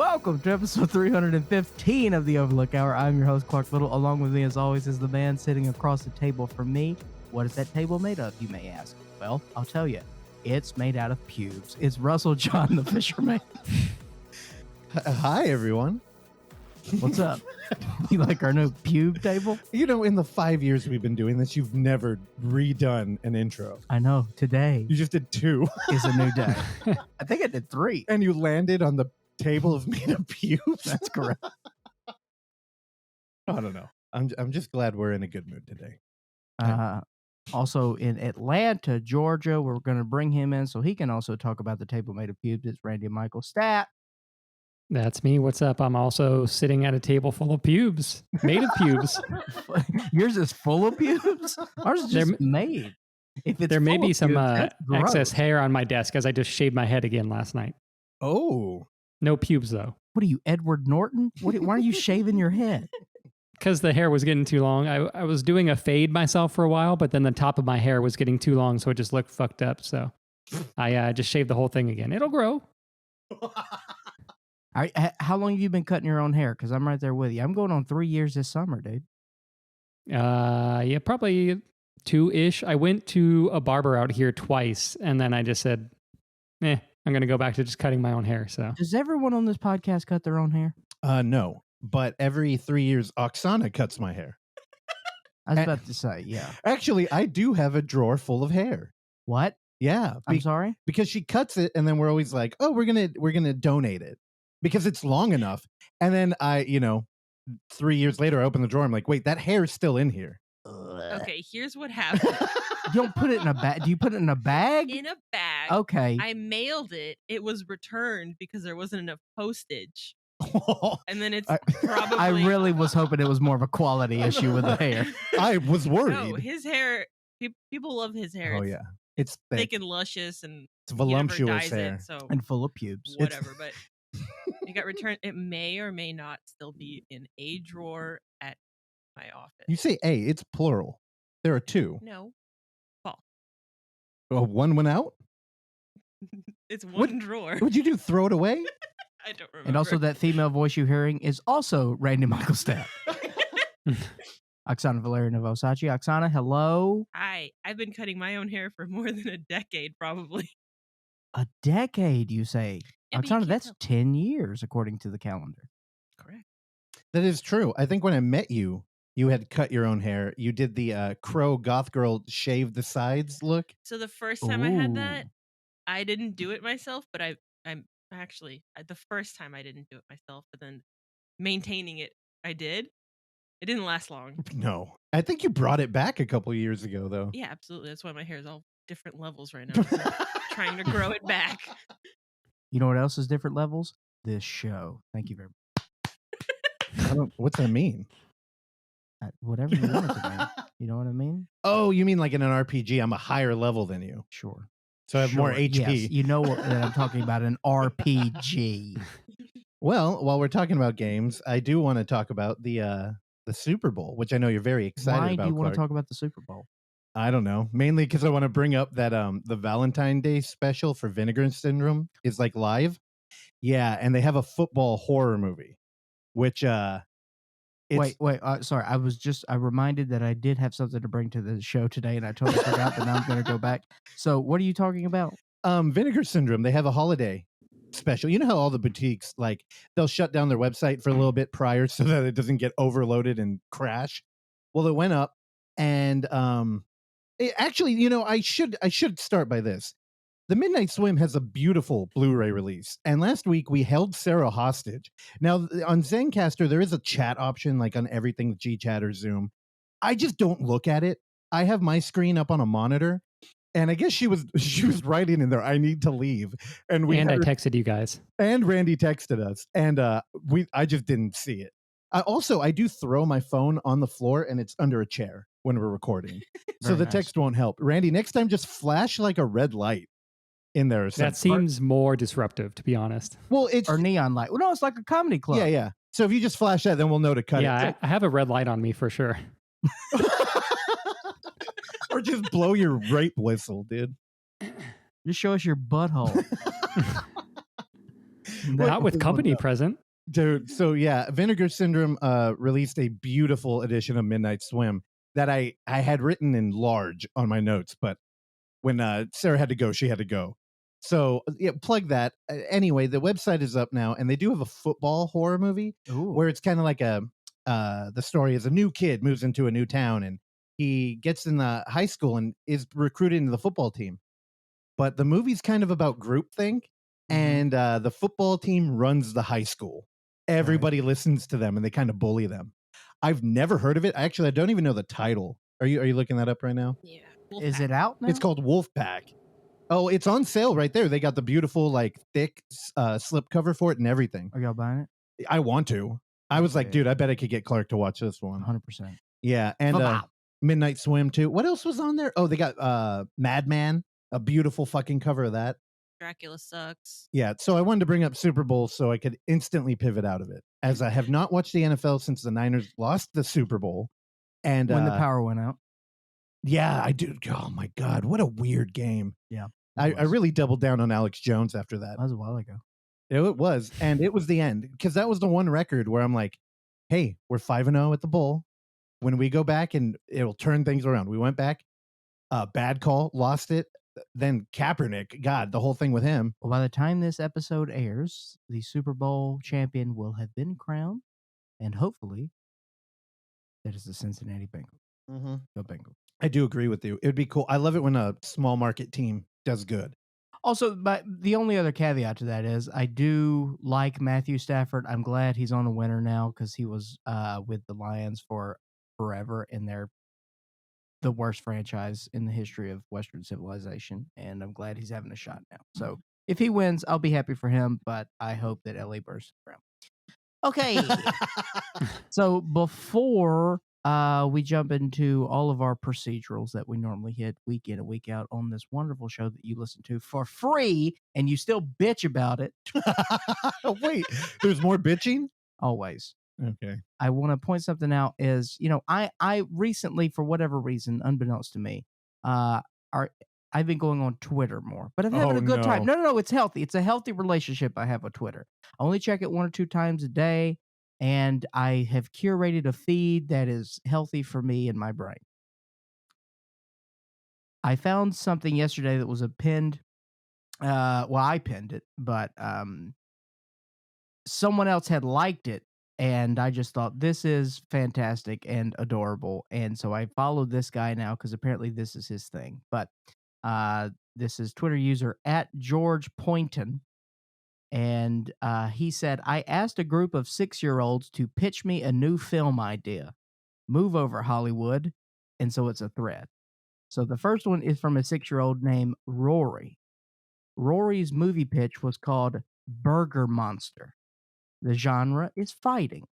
Welcome to episode 315 of the Overlook Hour. I'm your host, Clark Little. Along with me, as always, is the man sitting across the table from me. What is that table made of, you may ask? Well, I'll tell you. It's made out of pubes. It's Russell John, the fisherman. Hi, everyone. What's up? You like our new pube table? You know, in the 5 years we've been doing this, you've never redone an intro. I know. Today You just did 2. is a new day. I think I did 3. And you landed on the table of made of pubes. That's correct. I don't know. I'm just glad we're in a good mood today. Also in Atlanta, Georgia, we're going to bring him in so he can also talk about the table made of pubes. It's Randy Michael Stat. That's me. What's up? I'm also sitting at a table full of pubes, made of pubes. Yours is full of pubes? Ours is just made. If it's there may full be of some pubes, that's excess gross. hair on my desk as I just shaved my head again last night. Oh. No pubes, though. What are you, Edward Norton? Why are you shaving your head? Because the hair was getting too long. I was doing a fade myself for a while, but then the top of my hair was getting too long, so it just looked fucked up. So I just shaved the whole thing again. It'll grow. How long have you been cutting your own hair? Because I'm right there with you. I'm going on 3 years this summer, dude. Yeah, probably 2-ish. I went to a barber out here twice, and then I just said, I'm going to go back to just cutting my own hair. So Does everyone on this podcast cut their own hair? No. But every 3 years, Oksana cuts my hair. I was about to say, yeah. Actually, I do have a drawer full of hair. What? Yeah. I'm sorry? Because she cuts it, and then we're always like, oh, we're gonna donate it. Because it's long enough. And then 3 years later, I open the drawer. I'm like, wait, that hair is still in here. Okay, here's what happened. You don't put it in a bag. Do you put it in a bag? In a bag. Okay. I mailed it. It was returned because there wasn't enough postage. And then it's probably... I really was hoping it was more of a quality issue with the hair. I was worried. No, his hair... People love his hair. Oh, yeah. It's thick and luscious, and it's voluptuous hair. So and full of pubes. Whatever, but it got returned. It may or may not still be in a drawer at my office. You say a, it's plural. There are 2. No. Paul. Oh, one went out? It's one drawer. What'd you do? Throw it away? I don't remember. And also that female voice you're hearing is also Randy Michael Stat. Oksana Valeria Novosachi. Oksana, hello. Hi. I've been cutting my own hair for more than a decade, probably. A decade, you say? Yeah, but you Oksana, can't that's tell. 10 years according to the calendar. Correct. That is true. I think when I met you, you had cut your own hair. You did the crow goth girl shave the sides look. So the first time I had that, Ooh. I didn't do it myself, but I'm actually the first time I didn't do it myself, but then maintaining it, I did. It didn't last long. No. I think you brought it back a couple years ago, though. Yeah, absolutely. That's why my hair is all different levels right now. I'm trying to grow it back. You know what else is different levels? This show. Thank you very much. What's that mean? Whatever you want it to mean. You know what I mean? Oh, you mean like in an RPG, I'm a higher level than you. Sure. So I have more HP. Yes, you know that I'm talking about an RPG. Well, while we're talking about games, I do want to talk about the Super Bowl, which I know you're very excited Why about. do you want Clark. to talk about the Super Bowl? I don't know. Mainly because I want to bring up that the Valentine's Day special for Vinegar Syndrome is like live. Yeah, and they have a football horror movie, which Wait. Sorry, I reminded that I did have something to bring to the show today, and I totally forgot. But now I'm going to go back. So, what are you talking about? Vinegar Syndrome. They have a holiday special. You know how all the boutiques, like, they'll shut down their website for a little bit prior so that it doesn't get overloaded and crash. Well, it went up, and actually, I should start by this. The Midnight Swim has a beautiful Blu-ray release, and last week we held Sarah hostage. Now, on Zencastr, there is a chat option, like on everything, GChat or Zoom. I just don't look at it. I have my screen up on a monitor, and I guess she was writing in there, "I need to leave," I texted you guys, and Randy texted us, and I just didn't see it. I do throw my phone on the floor, and it's under a chair when we're recording, so the text won't help. Randy, next time, just flash like a red light in there. That seems more disruptive, to be honest. Well, it's or neon light. Well, no, it's like a comedy club. Yeah. So if you just flash that, then we'll know to cut it. Yeah, I have a red light on me for sure. Or just blow your rape whistle, dude. Just show us your butthole. Not with company present. Dude, so yeah, Vinegar Syndrome released a beautiful edition of Midnight Swim that I had written in large on my notes, but when Sarah had to go, she had to go. So yeah, plug that. Anyway, the website is up now, and they do have a football horror movie where it's kind of like the story is a new kid moves into a new town, and he gets in the high school and is recruited into the football team. But the movie's kind of about groupthink, and the football team runs the high school. Everybody listens to them, and they kind of bully them. I've never heard of it. Actually, I don't even know the title. Are you looking that up right now? Yeah. Is it out now? It's called Wolfpack. Oh, it's on sale right there. They got the beautiful, like, thick slipcover for it and everything. Are y'all buying it? I want to. I was like, dude, I bet I could get Clark to watch this one. 100%. Yeah, and Midnight Swim too. What else was on there? Oh, they got Madman, a beautiful fucking cover of that. Dracula sucks. Yeah, so I wanted to bring up Super Bowl so I could instantly pivot out of it, as I have not watched the NFL since the Niners lost the Super Bowl. And when the power went out. Yeah, I do. Oh my God, what a weird game. Yeah. I really doubled down on Alex Jones after that. That was a while ago. It was. And it was the end. Because that was the one record where I'm like, hey, we're 5-0 at the Bowl. When we go back and it'll turn things around. We went back. Bad call, lost it. Then Kaepernick, God, the whole thing with him. Well, by the time this episode airs, the Super Bowl champion will have been crowned. And hopefully, that is the Cincinnati Bengals. Mm-hmm. Go Bengals. I do agree with you. It would be cool. I love it when a small market team does good. Also, but the only other caveat to that is I do like Matthew Stafford. I'm glad he's on a winner now because he was with the Lions for forever, and they're the worst franchise in the history of Western civilization. And I'm glad he's having a shot now. So if he wins, I'll be happy for him, but I hope that LA bursts around. Okay. So before we jump into all of our procedurals that we normally hit week in and week out on this wonderful show that you listen to for free, and you still bitch about it. Wait, there's more bitching? Always. Okay. I want to point something out is, I recently, for whatever reason, unbeknownst to me, I've been going on Twitter more, but I'm having a good time. No, it's healthy. It's a healthy relationship I have with Twitter. I only check it 1 or 2 times a day, and I have curated a feed that is healthy for me and my brain. I found something yesterday that was a pinned, I pinned it, but someone else had liked it, and I just thought, this is fantastic and adorable, and so I followed this guy now because apparently this is his thing, but this is Twitter user @GeorgePoynton. And he said, I asked a group of 6-year-olds to pitch me a new film idea. Move over, Hollywood. And so it's a thread. So the first one is from a 6-year-old named Rory. Rory's movie pitch was called Burger Monster. The genre is fighting.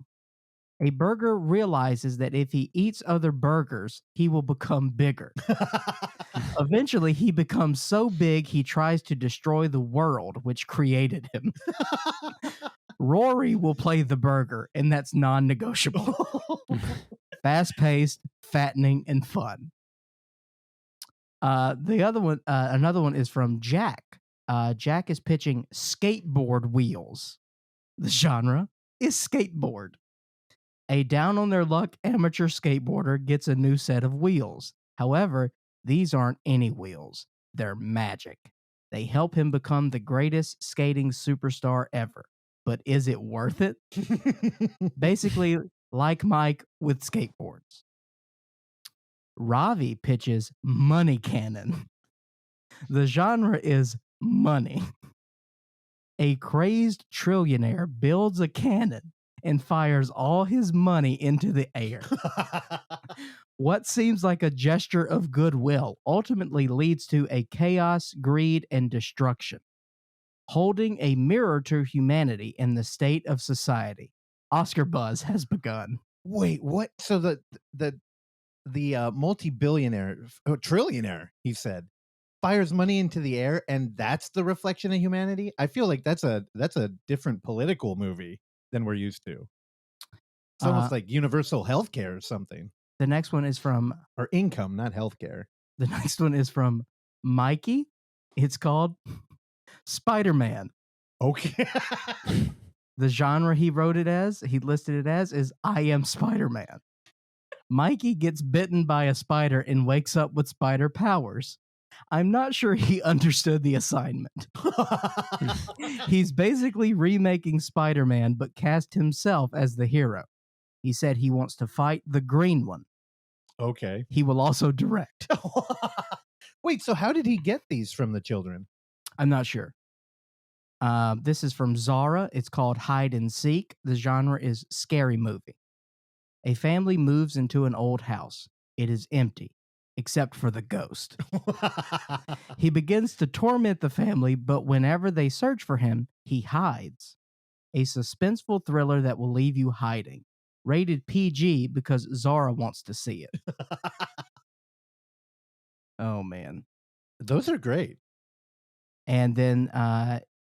A burger realizes that if he eats other burgers, he will become bigger. Eventually, he becomes so big he tries to destroy the world which created him. Rory will play the burger, and that's non-negotiable. Fast-paced, fattening, and fun. The other one, another one is from Jack. Jack is pitching skateboard wheels. The genre is skateboard. A down-on-their-luck amateur skateboarder gets a new set of wheels. However, these aren't any wheels. They're magic. They help him become the greatest skating superstar ever. But is it worth it? Basically, like Mike with skateboards. Ravi pitches Money Cannon. The genre is money. A crazed trillionaire builds a cannon and fires all his money into the air. What seems like a gesture of goodwill ultimately leads to a chaos, greed, and destruction. Holding a mirror to humanity and the state of society. Oscar buzz has begun. Wait, what? So the multi-billionaire, trillionaire, he said, fires money into the air, and that's the reflection of humanity? I feel like that's a different political movie than we're used to. It's almost like universal healthcare or something. The next one is from... Or income, not healthcare. The next one is from Mikey. It's called Spider-Man. Okay. The genre he listed it as, is I Am Spider-Man. Mikey gets bitten by a spider and wakes up with spider powers. I'm not sure he understood the assignment. He's basically remaking Spider-Man, but cast himself as the hero. He said he wants to fight the green one. Okay. He will also direct. Wait, so how did he get these from the children? I'm not sure. This is from Zara. It's called Hide and Seek. The genre is scary movie. A family moves into an old house. It is empty, except for the ghost. He begins to torment the family, but whenever they search for him, he hides. A suspenseful thriller that will leave you hiding. Rated PG because Zara wants to see it. Oh, man. Those are great. And then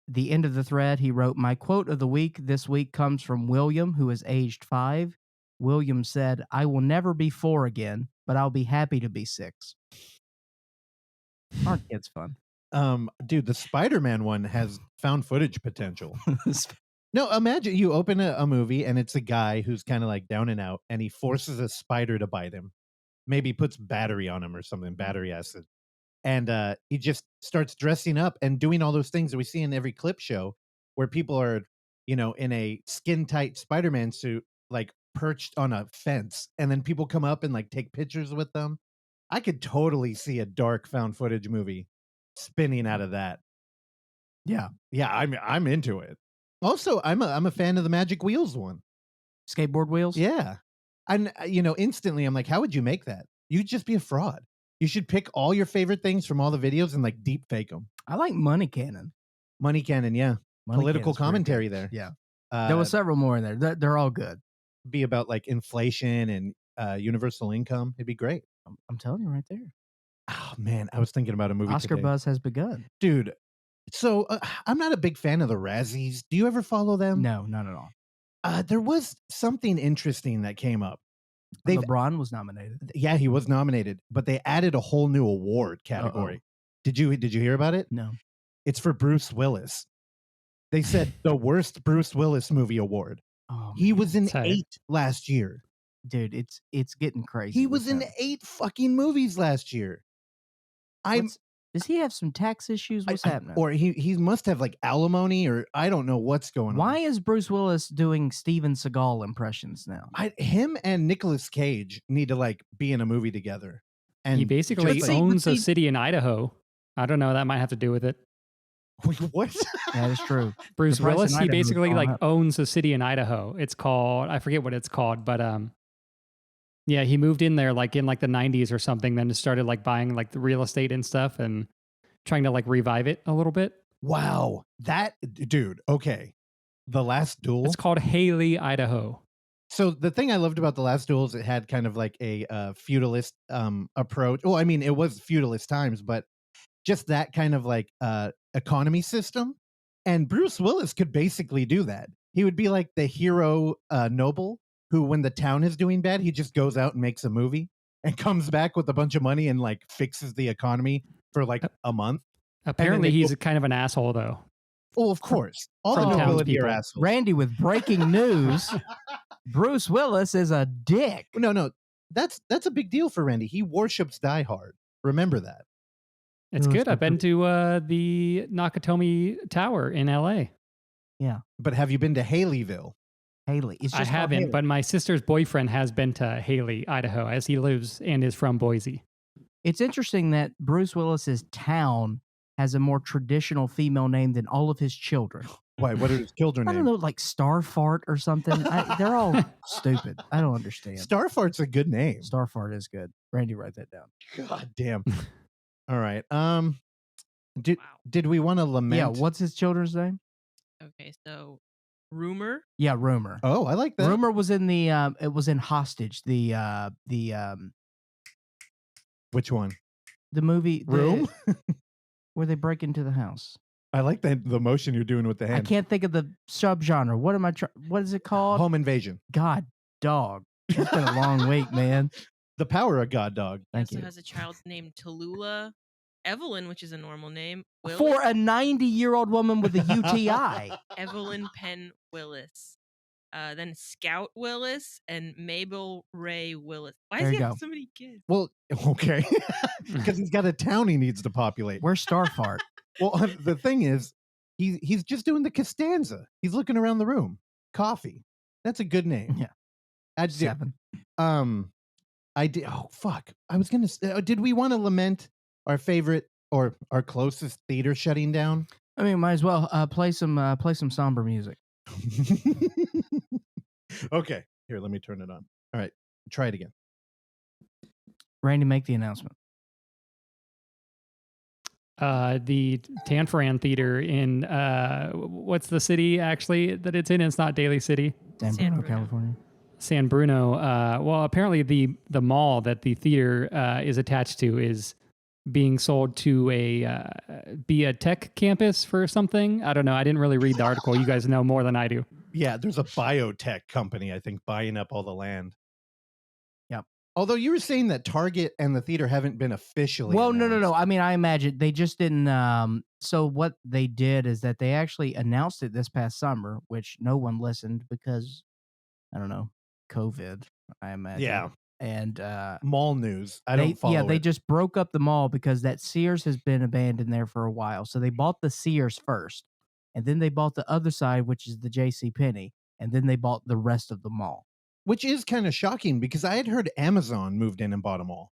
the end of the thread, he wrote, my quote of the week this week comes from William, who is aged 5. William said, I will never be 4 again, but I'll be happy to be 6. Aren't kids fun? Dude, the Spider-Man one has found footage potential. No, imagine you open a movie and it's a guy who's kind of like down and out, and he forces a spider to bite him. Maybe puts battery on him or something, battery acid. And he just starts dressing up and doing all those things that we see in every clip show where people are, in a skin-tight Spider-Man suit, like perched on a fence, and then people come up and like take pictures with them. I could totally see a dark found footage movie spinning out of that. Yeah, I'm into it. Also, I'm a fan of the Magic Wheels one. Skateboard wheels? Yeah. And instantly I'm like, how would you make that? You'd just be a fraud. You should pick all your favorite things from all the videos and like deep fake them. I like Money Cannon. Money Cannon, yeah. Money Political Cannon's commentary there. Yeah. There was several more in there. They're all good. Be about like inflation and universal income. It'd be great. I'm telling you right there. Oh man, I was thinking about a movie Oscar today. buzz has begun. Dude, so I'm not a big fan of the Razzies. Do you ever follow them? No, not at all. There was something interesting that came up. LeBron was nominated. Yeah, he was nominated, but they added a whole new award category. Did you hear about it? No. It's for Bruce Willis. They said the worst Bruce Willis movie award. Oh, he was in tight. 8 last year. Dude, it's getting crazy. He was in 8 fucking movies last year. Does he have some tax issues? What's happening? Or he must have like alimony, or I don't know what's going on. Why is Bruce Willis doing Steven Seagal impressions now? Him and Nicolas Cage need to like be in a movie together. And he basically just, owns a city in Idaho. I don't know. That might have to do with it. Wait, what? That is true. Bruce The price in Willis, he Idaho is basically going like up. owns a city in Idaho. It's called, I forget what it's called, but yeah, he moved in there like in like the 90s or something, then started like buying like the real estate and stuff and trying to like revive it a little bit. Wow. That dude, okay. The Last Duel. It's called Haley, Idaho. So the thing I loved about The Last Duel is it had kind of like a feudalist approach. Well, I mean, it was feudalist times, but just that kind of like economy system. And Bruce Willis could basically do that. He would be like the hero noble who, when the town is doing bad, he just goes out and makes a movie and comes back with a bunch of money and like fixes the economy for like a month. Apparently he's kind of an asshole though. Oh, of course. All the from nobility are townspeople. assholes. Randy with breaking news. Bruce Willis is a dick. No. That's a big deal for Randy. He worships Die Hard. Remember that. It's good. I've been to the Nakatomi Tower in LA. Yeah. But have you been to Haleyville? Haley. It's just I called haven't, Haley. but my sister's boyfriend has been to Haley, Idaho, as he lives and is from Boise. It's interesting that Bruce Willis's town has a more traditional female name than all of his children. Why? What are his children I don't named? know, like Starfart or something. They're all stupid. I don't understand. Starfart's a good name. Starfart is good. Randy, write that down. God damn. All right. Did we want to lament? Yeah, what's his children's name? Okay, so Rumor. Yeah, Rumor. Oh, I like that. Rumor was in the it was in Hostage, the Which one? movie Room? where they break into the house. I like the motion you're doing with the hand. I can't think of the subgenre. What is it called? Home Invasion. God, dog. It's been a long week, man. The Power of God Dog. Thank also you. has a child named Tallulah. Evelyn, which is a normal name. Willis, For a 90-year-old woman with a UTI. Evelyn Penn Willis. Then Scout Willis and Mabel Ray Willis. Why There does you he have go. so many kids? Well, okay. Because he's got a town he needs to populate. Where's Starfart? Well, the thing is, he's just doing the Costanza. He's looking around the room. Coffee. That's a good name. Yeah. I'd do. 7. I did. Oh fuck! I was gonna. Did we want to lament our favorite or our closest theater shutting down? I mean, might as well play some somber music. Okay, here. Let me turn it on. All right, try it again. Randy, make the announcement. The Tanforan Theater in what's the city actually that it's in? It's not Daly City. San Bruno, California. San Bruno. Well, apparently the mall that the theater is attached to is being sold to be a tech campus for something. I don't know. I didn't really read the article. You guys know more than I do. Yeah, there's a biotech company, I think, buying up all the land. Yep. Although you were saying that Target and the theater haven't been officially Well, announced. no. I mean, I imagine they just didn't. So what they did is that they actually announced it this past summer, which no one listened because, I don't know, COVID, I imagine. Yeah. And Mall news. I don't follow they it. just broke up the mall because that Sears has been abandoned there for a while. So they bought the Sears first, and then they bought the other side, which is the JCPenney, and then they bought the rest of the mall. Which is kind of shocking because I had heard Amazon moved in and bought them all.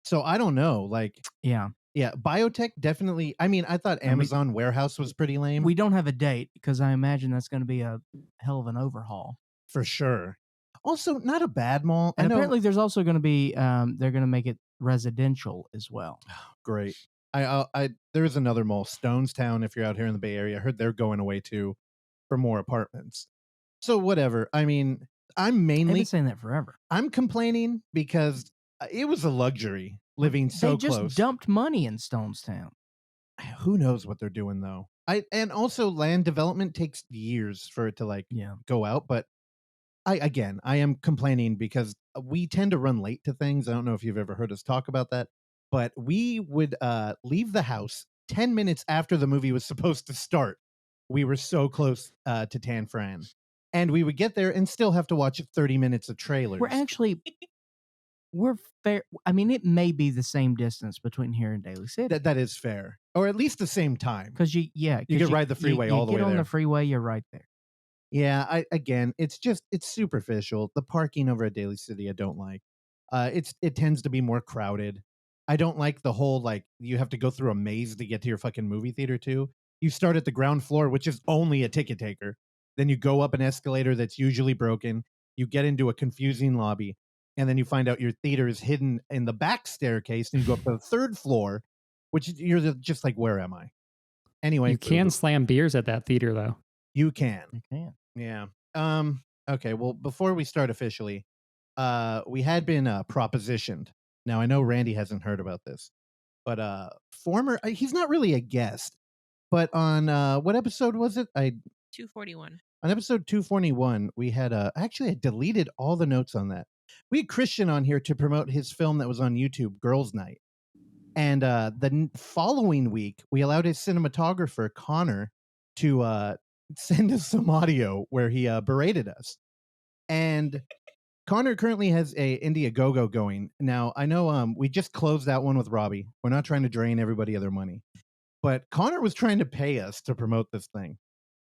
So I don't know. Like, Yeah. biotech definitely. I mean, I thought Amazon warehouse was pretty lame. We don't have a date because I imagine that's going to be a hell of an overhaul. For sure. Also, not a bad mall. And I know, apparently there's also going to be, they're going to make it residential as well. great. There's another mall, Stonestown, if you're out here in the Bay Area. I heard they're going away too for more apartments. So whatever. I mean, I'm They've mainly been saying that forever. I'm complaining because it was a luxury living so they just close. dumped money in Stonestown. Who knows what they're doing though? And also land development takes years for it to go out. But I am complaining because we tend to run late to things. I don't know if you've ever heard us talk about that, but we would leave the house 10 minutes after the movie was supposed to start. We were so close to Tanforan. And we would get there and still have to watch 30 minutes of trailers. We're fair. I mean, it may be the same distance between here and Daly City. That is fair. Or at least the same time. Because you could ride the freeway all the way there. You get on there. the freeway, you're right there. Yeah, it's superficial. The parking over at Daly City I don't like. It tends to be more crowded. I don't like the whole you have to go through a maze to get to your fucking movie theater too. You start at the ground floor, which is only a ticket taker. Then you go up an escalator that's usually broken. You get into a confusing lobby, and then you find out your theater is hidden in the back staircase, and you go up to the third floor, which you're just like, where am I? Anyway, you can slam beers at that theater though. You can. You can. Yeah. Okay. Well, before we start officially, we had been propositioned. Now I know Randy hasn't heard about this, but he's not really a guest, but on what episode was it? 241. On episode 241, we had actually I deleted all the notes on that. We had Christian on here to promote his film that was on YouTube, Girlz Night. And the following week, we allowed his cinematographer, Connor, to send us some audio where he berated us. And Connor currently has a Indiegogo going. Now, I know we just closed that one with Robbie. We're not trying to drain everybody of their money. But Connor was trying to pay us to promote this thing.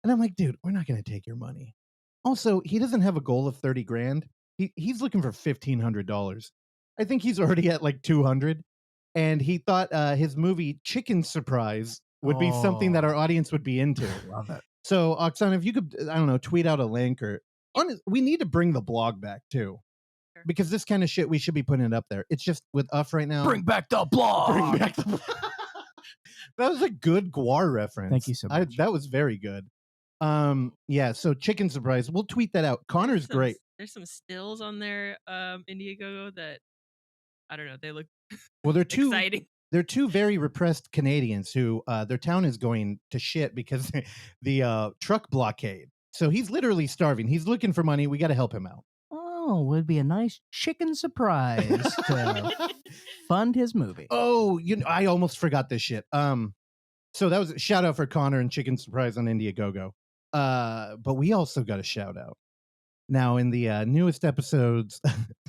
And I'm like, dude, we're not going to take your money. Also, he doesn't have a goal of 30 grand. He's looking for $1,500. I think he's already at like 200. And he thought his movie Chicken Surprise would be something that our audience would be into. Love it. So, Oksana, if you could, I don't know, tweet out a link we need to bring the blog back too. Sure. Because this kind of shit, we should be putting it up there. It's just with us right now. Bring back the blog. Bring back the blog. That was a good Guar reference. Thank you so much. That was very good. Yeah, so Chicken Surprise. We'll tweet that out. Connor's great. There's some stills on their Indiegogo that I don't know. They look Well, they're two exciting. They're two very repressed Canadians who their town is going to shit because the truck blockade. So he's literally starving. He's looking for money. We got to help him out. Oh, Oh, would be a nice chicken surprise to fund his movie. Oh, I almost forgot this shit. So that was a shout out for Connor and Chicken Surprise on Indiegogo. But we also got a shout out. Now, in the newest episode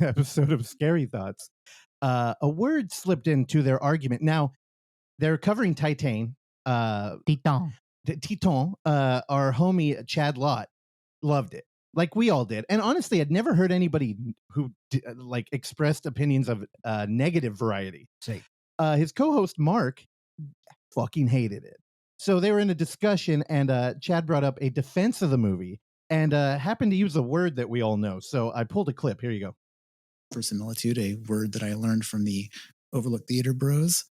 of Scary Thoughts, a word slipped into their argument. Now, they're covering Titan. Titan. Titan, our homie Chad Lott, loved it. Like we all did. And honestly, I'd never heard anybody who expressed opinions of negative variety. See. His co-host, Mark, fucking hated it. So they were in a discussion, and Chad brought up a defense of the movie and happened to use a word that we all know. So I pulled a clip. Here you go. Verisimilitude, a word that I learned from the Overlook Theater bros.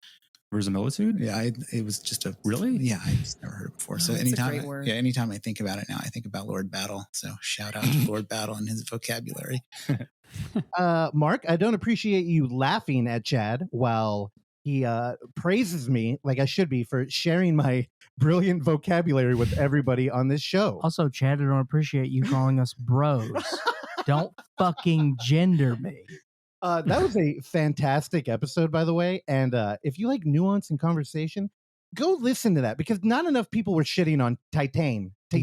Verisimilitude? Yeah, it was just a really. Yeah, I just never heard it before. So anytime I think about it now, I think about Lord Battle. So shout out to Lord Battle and his vocabulary. Mark, I don't appreciate you laughing at Chad while he praises me like I should be for sharing my brilliant vocabulary with everybody on this show. Also, Chad, I don't appreciate you calling us bros. Don't fucking gender me. That was a fantastic episode, by the way. And if you like nuance and conversation, go listen to that because not enough people were shitting on Titan. There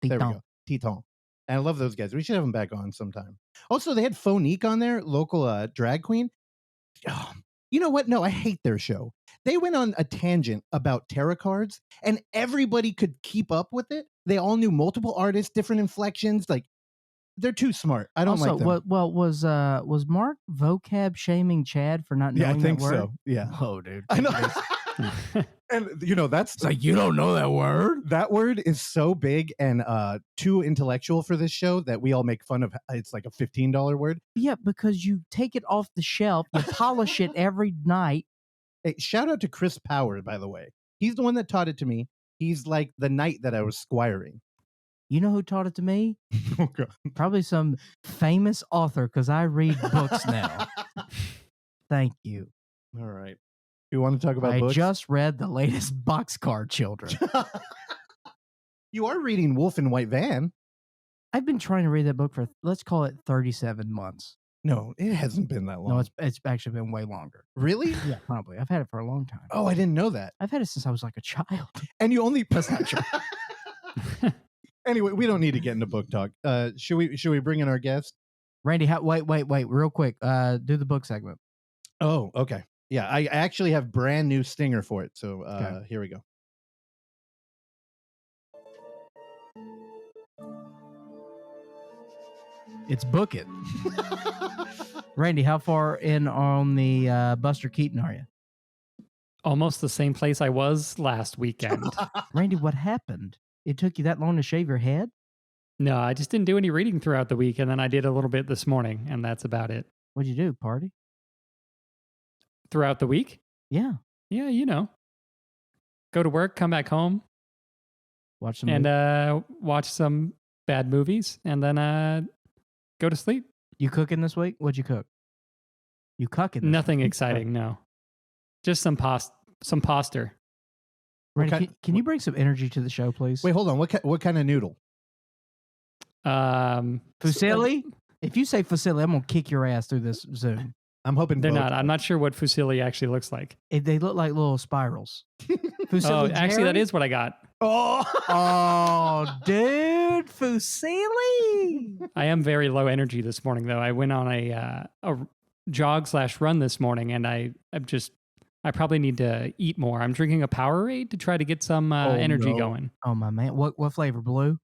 we go. Titan. And I love those guys. We should have them back on sometime. Also, they had Phonique on there, local drag queen. Oh, you know what? No, I hate their show. They went on a tangent about tarot cards, and everybody could keep up with it. They all knew multiple artists, different inflections. Like, they're too smart. I don't like them. Was Mark vocab shaming Chad for not knowing that word? Yeah, I think so. Yeah. Oh, dude. I know. And that's it's like, you don't know that word. That word is so big and too intellectual for this show that we all make fun of. It's like a $15 word. Yeah, because you take it off the shelf, you polish it every night. Hey, shout out to Chris Power, by the way. He's the one that taught it to me. He's like the knight that I was squiring. You know who taught it to me? Oh, God. Probably some famous author, because I read books now. Thank you. All right. You want to talk about books? I just read the latest Boxcar Children. You are reading Wolf in White Van. I've been trying to read that book for, let's call it 37 months. No, it hasn't been that long. No, it's actually been way longer. Really? Yeah, probably. I've had it for a long time. Oh, I didn't know that. I've had it since I was like a child. And you only... That's not true. Anyway, we don't need to get into book talk. Should we bring in our guest? Randy, wait, real quick. Do the book segment. Oh, okay. Yeah, I actually have brand new stinger for it. So Okay. Here we go. It's Book It. Randy, how far in on the Buster Keaton are you? Almost the same place I was last weekend. Randy, what happened? It took you that long to shave your head? No, I just didn't do any reading throughout the week, and then I did a little bit this morning, and that's about it. What'd you do, party? Throughout the week? Yeah. Yeah, you know. Go to work, come back home, Watch some and watch some bad movies, and then go to sleep. You cooking this week? What'd you cook? You cooking this Nothing week? exciting, no. Just some pasta. Randy, can you bring some energy to the show, please? Wait, hold on. What kind of noodle? Fusilli? If you say Fusilli, I'm going to kick your ass through this Zoom. I'm hoping they're not. I'm not sure what fusilli actually looks like. They look like little spirals. Oh, actually, that is what I got. Oh, dude, Fusilli. I am very low energy this morning, though. I went on a jog/run this morning, and I probably need to eat more. I'm drinking a Powerade to try to get some energy going. Oh my man, what flavor? Blue?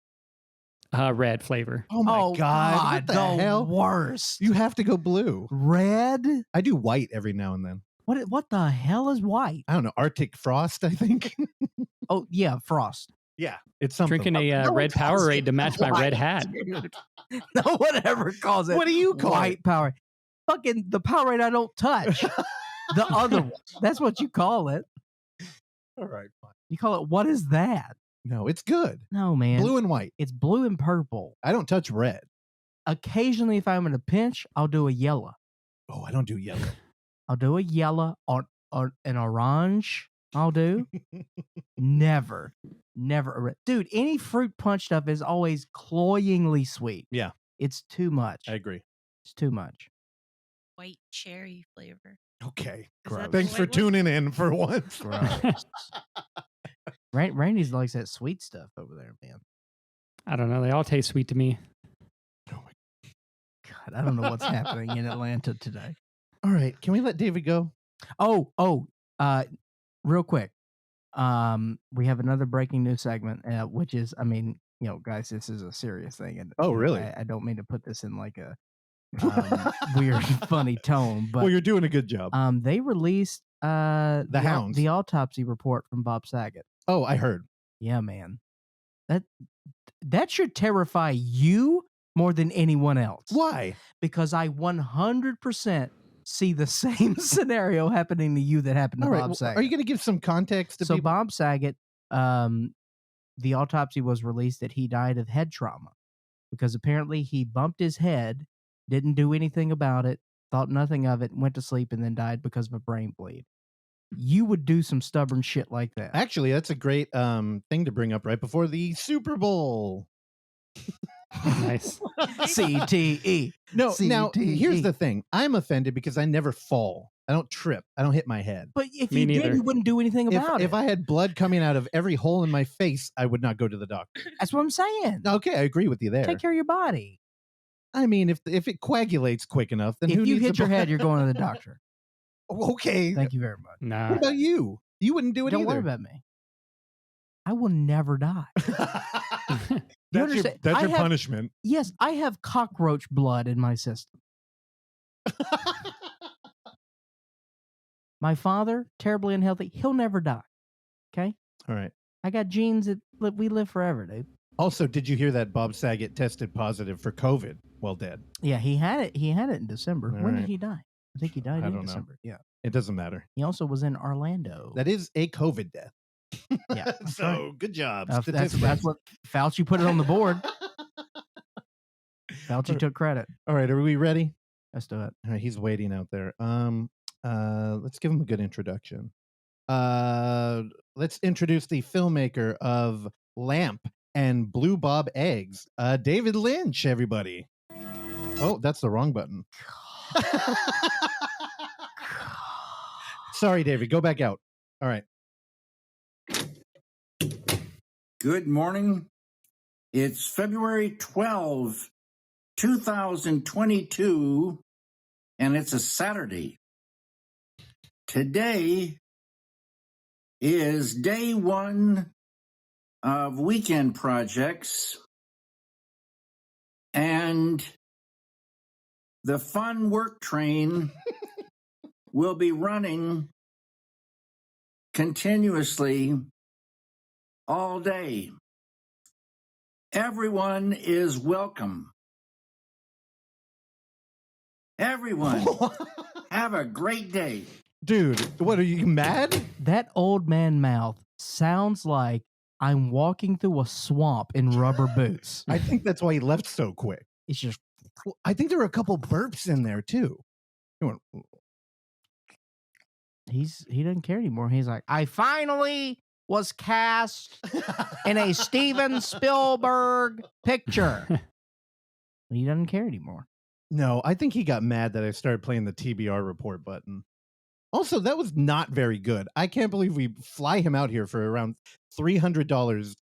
Red flavor. Oh my God! What the hell? Worst. You have to go blue. Red? I do white every now and then. What the hell is white? I don't know. Arctic Frost, I think. Oh yeah, Frost. Yeah, it's something. Drinking a red Powerade to match my red hat. No one ever calls it. What do you call white it? Powerade? Fucking the Powerade I don't touch. The other one. That's what you call it. All right, fine. You call it, what is that? No, it's good. No, man. Blue and white. It's blue and purple. I don't touch red. Occasionally, if I'm in a pinch, I'll do a yellow. Oh, I don't do yellow. I'll do a yellow or an orange. I'll do. Never a red. Dude, any fruit punch stuff is always cloyingly sweet. Yeah. It's too much. I agree. It's too much. White cherry flavor. Okay. Is that the Thanks for white one? tuning in for once. Gross. Randy's likes that sweet stuff over there, man. I don't know. They all taste sweet to me. God, I don't know what's happening in Atlanta today. All right. Can we let David go? Real quick. We have another breaking news segment, which is, I mean, guys, this is a serious thing. And really? I don't mean to put this in like a weird, funny tone, but well, you're doing a good job. They released Hounds. the autopsy report from Bob Saget. Oh, I heard. Yeah, man. That should terrify you more than anyone else. Why? Because I 100% see the same scenario happening to you that happened to Bob Saget. Are you going to give some context to people? people? Bob Saget, the autopsy was released that he died of head trauma because apparently he bumped his head, didn't do anything about it, thought nothing of it, went to sleep, and then died because of a brain bleed. You would do some stubborn shit like that. Actually, that's a great thing to bring up right before the Super Bowl. Nice. CTE. No, CTE. Now, here's the thing. I'm offended because I never fall. I don't trip. I don't hit my head. But if you did, you wouldn't do anything about it. If I had blood coming out of every hole in my face, I would not go to the doctor. That's what I'm saying. Okay, I agree with you there. Take care of your body. I mean, if it coagulates quick enough, then if you hit your head, you're going to the doctor. Okay. Thank you very much. Nah. What about you? You wouldn't do it Don't either. worry about me. I will never die. That's your punishment. Yes, I have cockroach blood in my system. My father, terribly unhealthy, he'll never die. Okay? All right. I got genes that we live forever, dude. Also, did you hear that Bob Saget tested positive for COVID while dead? Yeah, he had it in December. When did he die? I think he died in don't December. know. Yeah. It doesn't matter. He also was in Orlando. That is a COVID death. Yeah. So, right. good job. That's what Fauci put it on the board. Fauci took credit. All right, are we ready? Let's do it. All right, he's waiting out there. Let's give him a good introduction. Let's introduce the filmmaker of Lamp and Blue Bob Eggs, David Lynch, everybody. Oh, that's the wrong button. Sorry, David. Go back out. All right. Good morning. It's February 12, 2022, and it's a Saturday. Today is day one of weekend projects, and the fun work train will be running continuously all day. Everyone is welcome. Everyone, have a great day. Dude, what, are you mad? That old man mouth sounds like I'm walking through a swamp in rubber boots. I think that's why he left so quick. It's just, I think there were a couple burps in there too. he doesn't care anymore. He's like, I finally was cast in a Steven Spielberg picture. He doesn't care anymore. No, I think he got mad that I started playing the TBR report button. Also, that was not very good. I can't believe we fly him out here for around $300,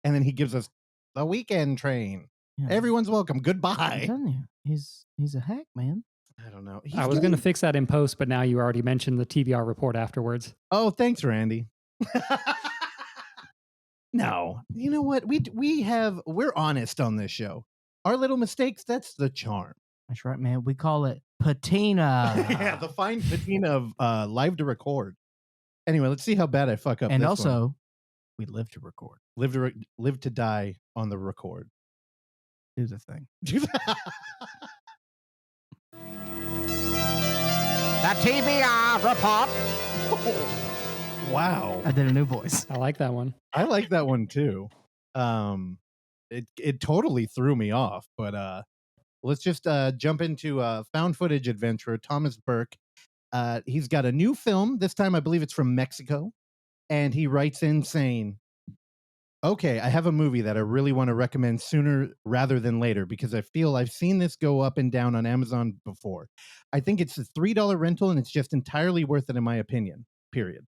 and then he gives us the weekend train. Yeah. Everyone's welcome. Goodbye. I'm telling you, he's a hack, man. I don't know. I was going to fix that in post, but now you already mentioned the TBR report afterwards. Oh, thanks, Randy. No, you know what? We're honest on this show. Our little mistakes, that's the charm. That's right, man. We call it patina. Yeah, the fine patina of live to record. Anyway, let's see how bad I fuck up. And this also, one. we live to record. Live to die on the record. Do the thing. The TBR report. Wow. I did a new voice. I like that one. I like that one too. It totally threw me off, but let's just jump into found footage adventurer Thomas Burke. He's got a new film. This time I believe it's from Mexico, and he writes Unsane. Okay, I have a movie that I really want to recommend sooner rather than later because I feel I've seen this go up and down on Amazon before. I think it's a $3 rental and it's just entirely worth it in my opinion, period.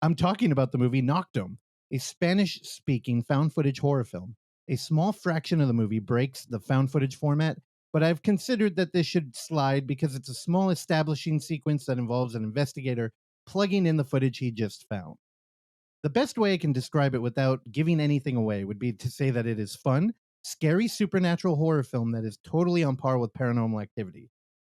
I'm talking about the movie Noctum, a Spanish-speaking found footage horror film. A small fraction of the movie breaks the found footage format, but I've considered that this should slide because it's a small establishing sequence that involves an investigator plugging in the footage he just found. The best way I can describe it without giving anything away would be to say that it is fun, scary supernatural horror film that is totally on par with Paranormal Activity.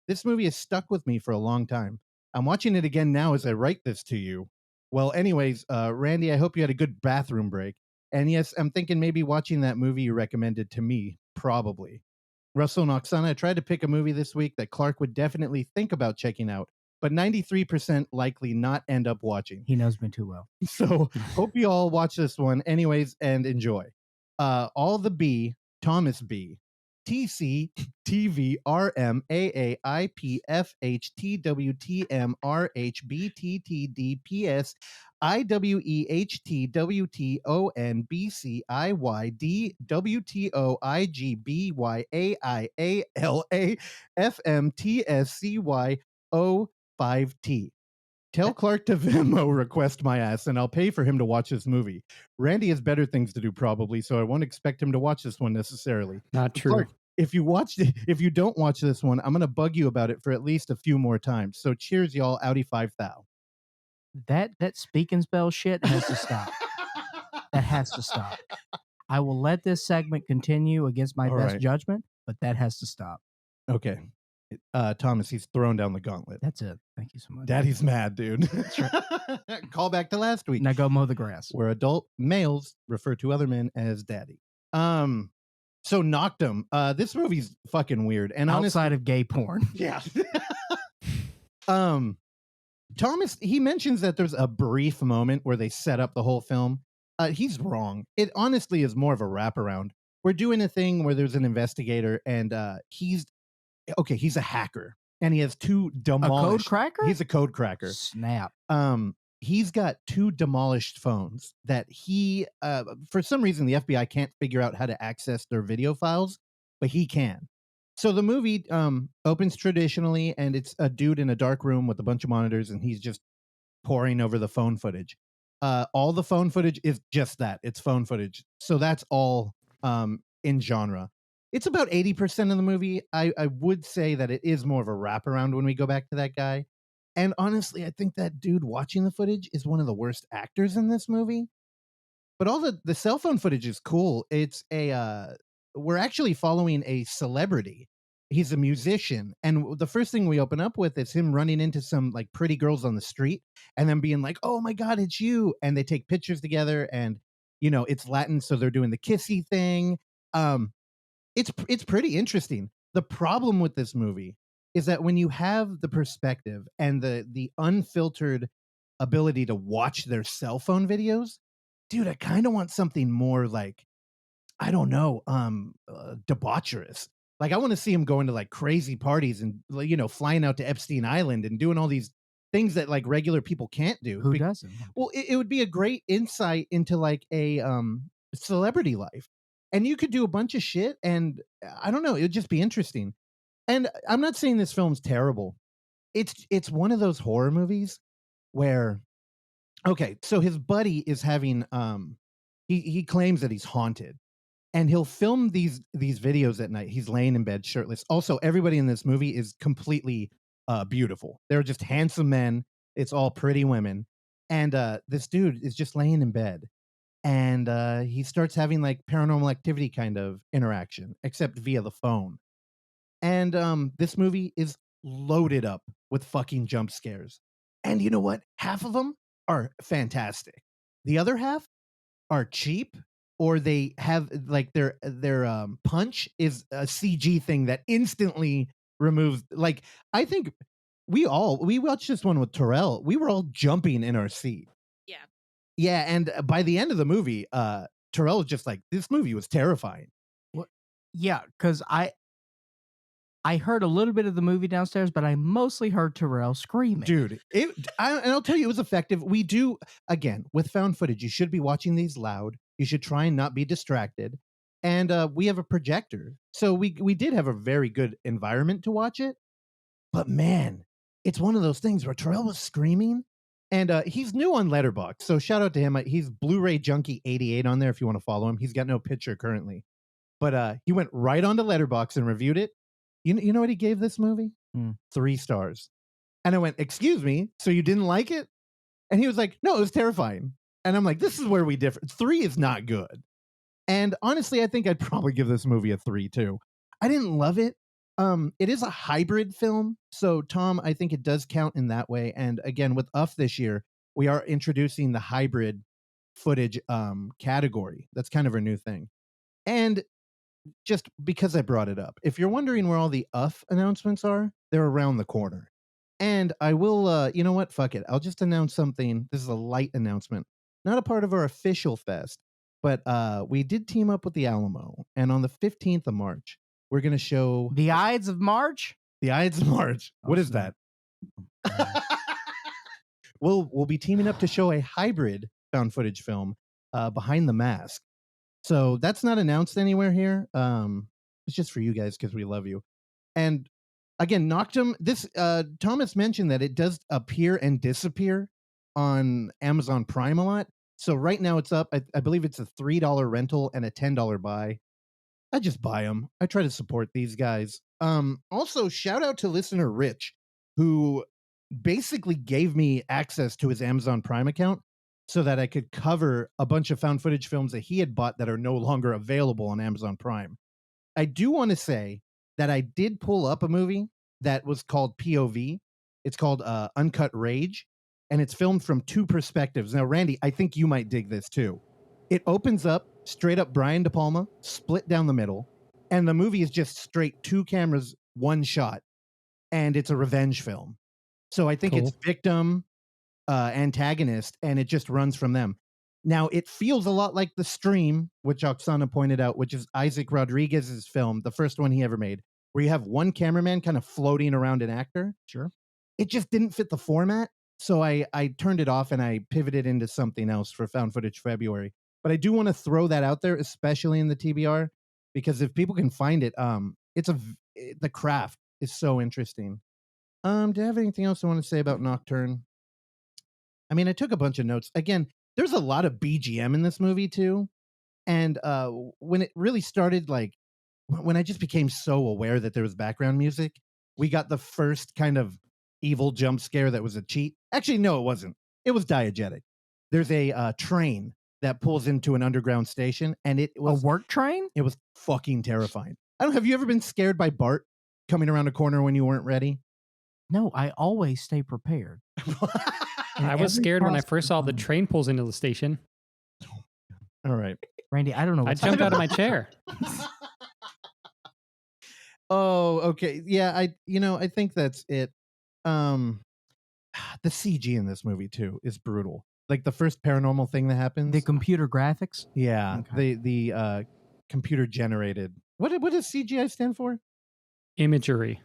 This movie has stuck with me for a long time. I'm watching it again now as I write this to you. Well, anyways, Randy, I hope you had a good bathroom break. And yes, I'm thinking maybe watching that movie you recommended to me, probably. Russell and Oksana, I tried to pick a movie this week that Clark would definitely think about checking out, but 93% likely not end up watching. He knows me too well. So hope you all watch this one anyways and enjoy. All the B, Thomas B, TC, TV, RM, AA, IPF, HT, WTM, RH, BTT, DPS, IWE, HT, WTON, BC, IY, DWTO, IG, BY, AI, ALA, FM, TSCY, O5T. Tell Clark to Venmo request my ass, and I'll pay for him to watch this movie. Randy has better things to do, probably, so I won't expect him to watch this one necessarily. Not true. Clark, if you don't watch this one, I'm gonna bug you about it for at least a few more times. So cheers, y'all. Audi 5000. That speak and spell shit has to stop. That has to stop. I will let this segment continue against my best judgment, but that has to stop. Okay. Thomas, he's thrown down the gauntlet. That's it. Thank you so much. Daddy's mad, dude. That's right. Call back to last week. Now go mow the grass. Where adult males refer to other men as daddy. So Noctum, this movie's fucking weird. And outside of gay porn. Yeah. Thomas, he mentions that there's a brief moment where they set up the whole film. He's wrong. It honestly is more of a wraparound. We're doing a thing where there's an investigator and he's a hacker and he has two demolished. A code cracker? He's a code cracker. Snap. He's got two demolished phones that he, for some reason, the FBI can't figure out how to access their video files, but he can. So the movie opens traditionally, and it's a dude in a dark room with a bunch of monitors, and he's just poring over the phone footage. All the phone footage is just that. It's phone footage. So that's all in genre. It's about 80% of the movie. I would say that it is more of a wraparound when we go back to that guy. And honestly, I think that dude watching the footage is one of the worst actors in this movie. But all the cell phone footage is cool. It's we're actually following a celebrity. He's a musician. And the first thing we open up with is him running into some like pretty girls on the street and then being like, oh my God, it's you. And they take pictures together and, you know, it's Latin. So they're doing the kissy thing. It's pretty interesting. The problem with this movie is that when you have the perspective and the unfiltered ability to watch their cell phone videos, dude, I kind of want something more like, I don't know, debaucherous. Like I want to see him going to like crazy parties and, you know, flying out to Epstein Island and doing all these things that like regular people can't do. Who doesn't? Well, it would be a great insight into like a celebrity life. And you could do a bunch of shit and I don't know, it would just be interesting. And I'm not saying this film's terrible. It's one of those horror movies where, okay, so his buddy is having, he claims that he's haunted and he'll film these videos at night. He's laying in bed shirtless. Also, everybody in this movie is completely beautiful. They're just handsome men. It's all pretty women. And this dude is just laying in bed. And he starts having like Paranormal Activity kind of interaction, except via the phone. And this movie is loaded up with fucking jump scares. And you know what? Half of them are fantastic. The other half are cheap, or they have like their punch is a CG thing that instantly removes. Like I think we watched this one with Terrell. We were all jumping in our seat. Yeah. Yeah, and by the end of the movie, Terrell was just like, this movie was terrifying. What? Yeah, because I heard a little bit of the movie downstairs, but I mostly heard Terrell screaming. Dude, and I'll tell you, it was effective. We do, again, with found footage, you should be watching these loud. You should try and not be distracted. And we have a projector. So we did have a very good environment to watch it. But man, it's one of those things where Terrell was screaming. And he's new on Letterboxd. So shout out to him. He's Blu-ray Junkie 88 on there if you want to follow him. He's got no picture currently. But he went right onto Letterboxd and reviewed it. You know what he gave this movie? 3 stars. And I went, excuse me, so you didn't like it? And he was like, no, it was terrifying. And I'm like, this is where we differ. 3 is not good. And honestly, I think I'd probably give this movie a 3 too. I didn't love it. It is a hybrid film. So Tom, I think it does count in that way. And again, with UF this year, we are introducing the hybrid footage category. That's kind of our new thing. And just because I brought it up, if you're wondering where all the UF announcements are, they're around the corner. And I will, you know what? Fuck it. I'll just announce something. This is a light announcement. Not a part of our official fest, but we did team up with the Alamo. And on the 15th of March, we're going to show... The Ides of March? The Ides of March. What is that? We'll be teaming up to show a hybrid found footage film, Behind the Mask. So that's not announced anywhere here. It's just for you guys because we love you. And again, Noctum, this Thomas mentioned that it does appear and disappear on Amazon Prime a lot. So right now it's up. I believe it's a $3 rental and a $10 buy. I just buy them. I try to support these guys. Also, shout out to listener Rich, who basically gave me access to his Amazon Prime account so that I could cover a bunch of found footage films that he had bought that are no longer available on Amazon Prime. I do want to say that I did pull up a movie that was called POV. It's called Uncut Rage, and it's filmed from 2 perspectives. Now, Randy, I think you might dig this too. It opens up straight up Brian De Palma, split down the middle, and the movie is just straight 2 cameras, 1 shot, and it's a revenge film. So I think it's victim, antagonist, and it just runs from them. Now, it feels a lot like The Stream, which Oksana pointed out, which is Isaac Rodriguez's film, the first one he ever made, where you have one cameraman kind of floating around an actor. Sure. It just didn't fit the format, so I turned it off and I pivoted into something else for Found Footage February. But I do want to throw that out there, especially in the TBR, because if people can find it, the craft is so interesting. Do I have anything else I want to say about Nocturne? I mean, I took a bunch of notes. Again, there's a lot of BGM in this movie too. And when it really started, like when I just became so aware that there was background music, we got the first kind of evil jump scare that was a cheat. Actually, no, it wasn't. It was diegetic. There's a train that pulls into an underground station, and it was a work train. It was fucking terrifying. Have you ever been scared by Bart coming around a corner when you weren't ready? No, I always stay prepared. I was scared when I first saw the train pulls into the station. All right, Randy, I don't know. I jumped out of my chair. Oh, okay. Yeah, I think that's it. The CG in this movie too is brutal. Like the first paranormal thing that happens. The computer graphics? Yeah. Okay. The computer generated. What does CGI stand for? Imagery.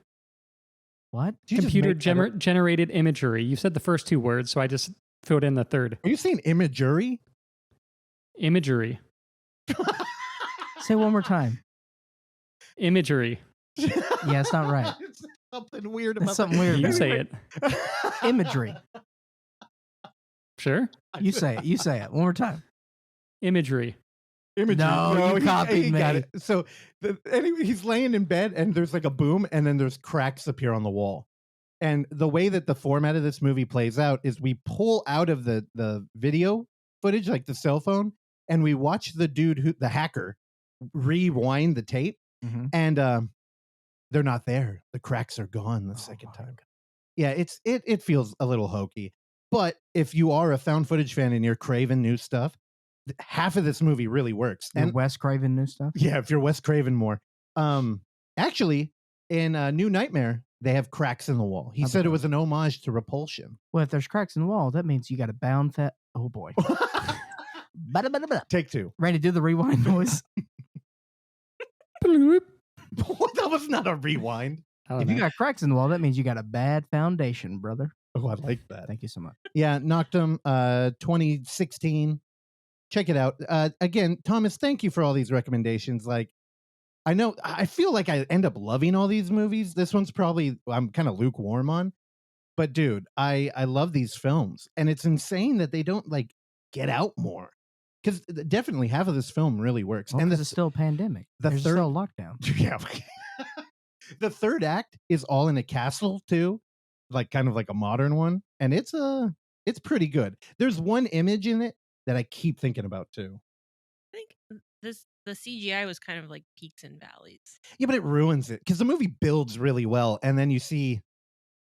What? Computer generated imagery. You said the first 2 words, so I just filled in the third. Are you saying imagery? Imagery. Say one more time. Imagery. Yeah, it's not right. It's something weird about something weird. You say it. Imagery. Sure. You say it. You say it. One more time. Imagery. No, you copied me. Got it. So anyway, he's laying in bed and there's like a boom and then there's cracks appear on the wall. And the way that the format of this movie plays out is we pull out of the video footage, like the cell phone, and we watch the dude, the hacker, rewind the tape, and they're not there. The cracks are gone the second time. God. Yeah, it feels a little hokey. But if you are a found footage fan and you're craving new stuff, half of this movie really works. And Wes Craven new stuff? Yeah, if you're Wes Craven more. Actually, in New Nightmare, they have cracks in the wall. He said it was an homage to Repulsion. Well, if there's cracks in the wall, that means you got to bound that. Oh, boy. Take 2. Randy, do the rewind noise. That was not a rewind. If you got cracks in the wall, that means you got a bad foundation, brother. Oh, I like that. Thank you so much. Yeah, Noctum, 2016. check it out. Again, Thomas, thank you for all these recommendations. Like, I feel like I end up loving all these movies. This one's probably I'm kind of lukewarm on, but dude, I love these films, and it's insane that they don't like get out more. Because definitely half of this film really works, Well, and it's still a pandemic. There's third still lockdown. Yeah. The third act is all in a castle too, like kind of like a modern one, and it's pretty good. There's one image in it that I keep thinking about too. I think the CGI was kind of like peaks and valleys. Yeah, but it ruins it because the movie builds really well, and then you see,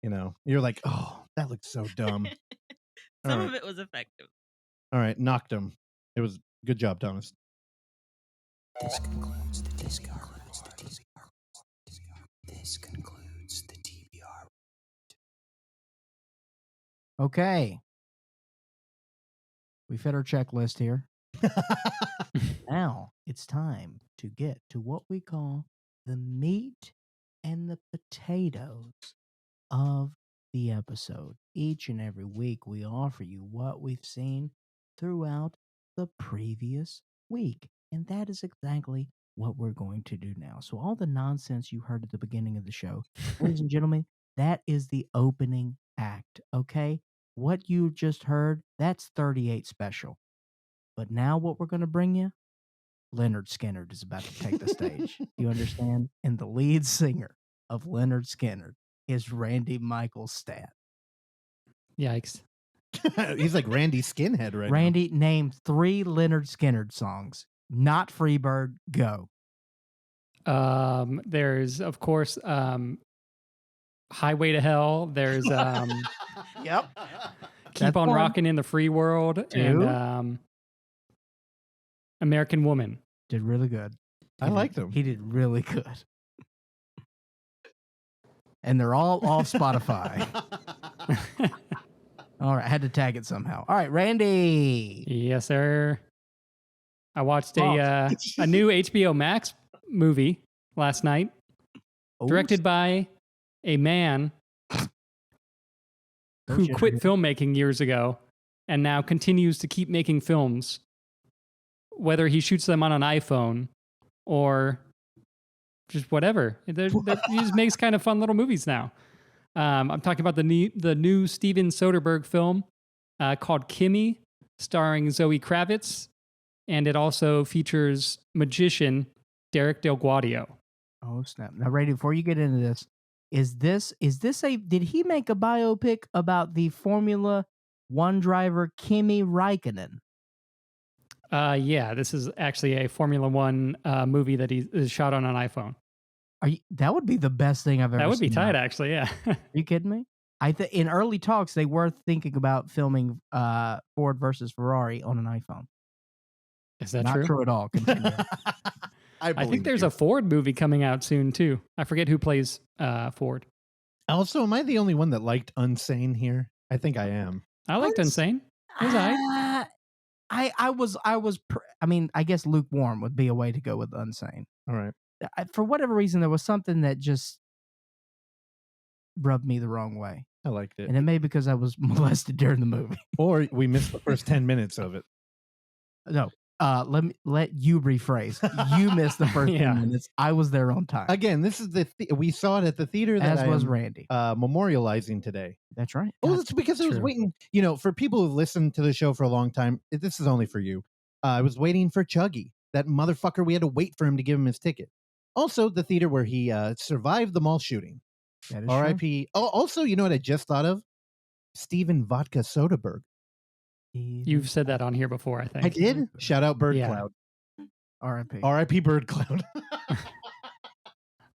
you're like, oh, that looks so dumb. Some of it was effective. All right, Noctum. It was good job, Thomas. This concludes the TBR. This concludes the TBR. Okay. We fit our checklist here. Now it's time to get to what we call the meat and the potatoes of the episode. Each and every week, we offer you what we've seen throughout the previous week. And that is exactly what we're going to do now. So all the nonsense you heard at the beginning of the show, ladies and gentlemen, that is the opening act, okay? What you just heard, that's 38 special. But now what we're going to bring you, Lynyrd Skynyrd is about to take the stage. You understand? And the lead singer of Lynyrd Skynyrd is Randy Michaelstadt. Yikes. He's like Randy Skinhead right Randy, name 3 Lynyrd Skynyrd songs. Not Freebird, go. There's, of course, Highway to Hell. There's Yep. Keep on one. Rocking in the Free World. 2. And American Woman. Did really good. I liked him. He did really good. And they're all off Spotify. All right, I had to tag it somehow. All right, Randy. Yes, sir. I watched a new HBO Max movie last night, directed by a man who quit filmmaking years ago and now continues to keep making films, whether he shoots them on an iPhone or just whatever. He just makes kind of fun little movies now. I'm talking about the new Steven Soderbergh film called Kimi, starring Zoe Kravitz, and it also features magician Derek Del Guadio. Oh snap! Now, Randy, before you get into this, did he make a biopic about the Formula One driver Kimi Räikkönen? Yeah, this is actually a Formula One movie that he is shot on an iPhone. That would be the best thing I've ever seen. That would be tight, actually, yeah. Are you kidding me? In early talks, they were thinking about filming Ford versus Ferrari on an iPhone. Is that Not true? Not true at all. Continue. I think there's a Ford movie coming out soon, too. I forget who plays Ford. Also, am I the only one that liked Unsane here? I think I am. I liked Unsane. It was I guess lukewarm would be a way to go with Unsane. All right. For whatever reason, there was something that just rubbed me the wrong way. I liked it. And it may be because I was molested during the movie. Or we missed the first 10 minutes of it. No. Let you rephrase. You missed the first 10 minutes. I was there on time. Again, this is we saw it at the theater that as was Randy. Memorializing today. That's right. Oh, it's because I was waiting. For people who've listened to the show for a long time, this is only for you. I was waiting for Chuggy, that motherfucker. We had to wait for him to give him his ticket. Also, the theater where he survived the mall shooting. R.I.P. Oh, also, you know what I just thought of? Steven Vodka Soderbergh. You've said that on here before, I think. I did? Shout out Bird Cloud. R.I.P. R.I.P. Bird Cloud.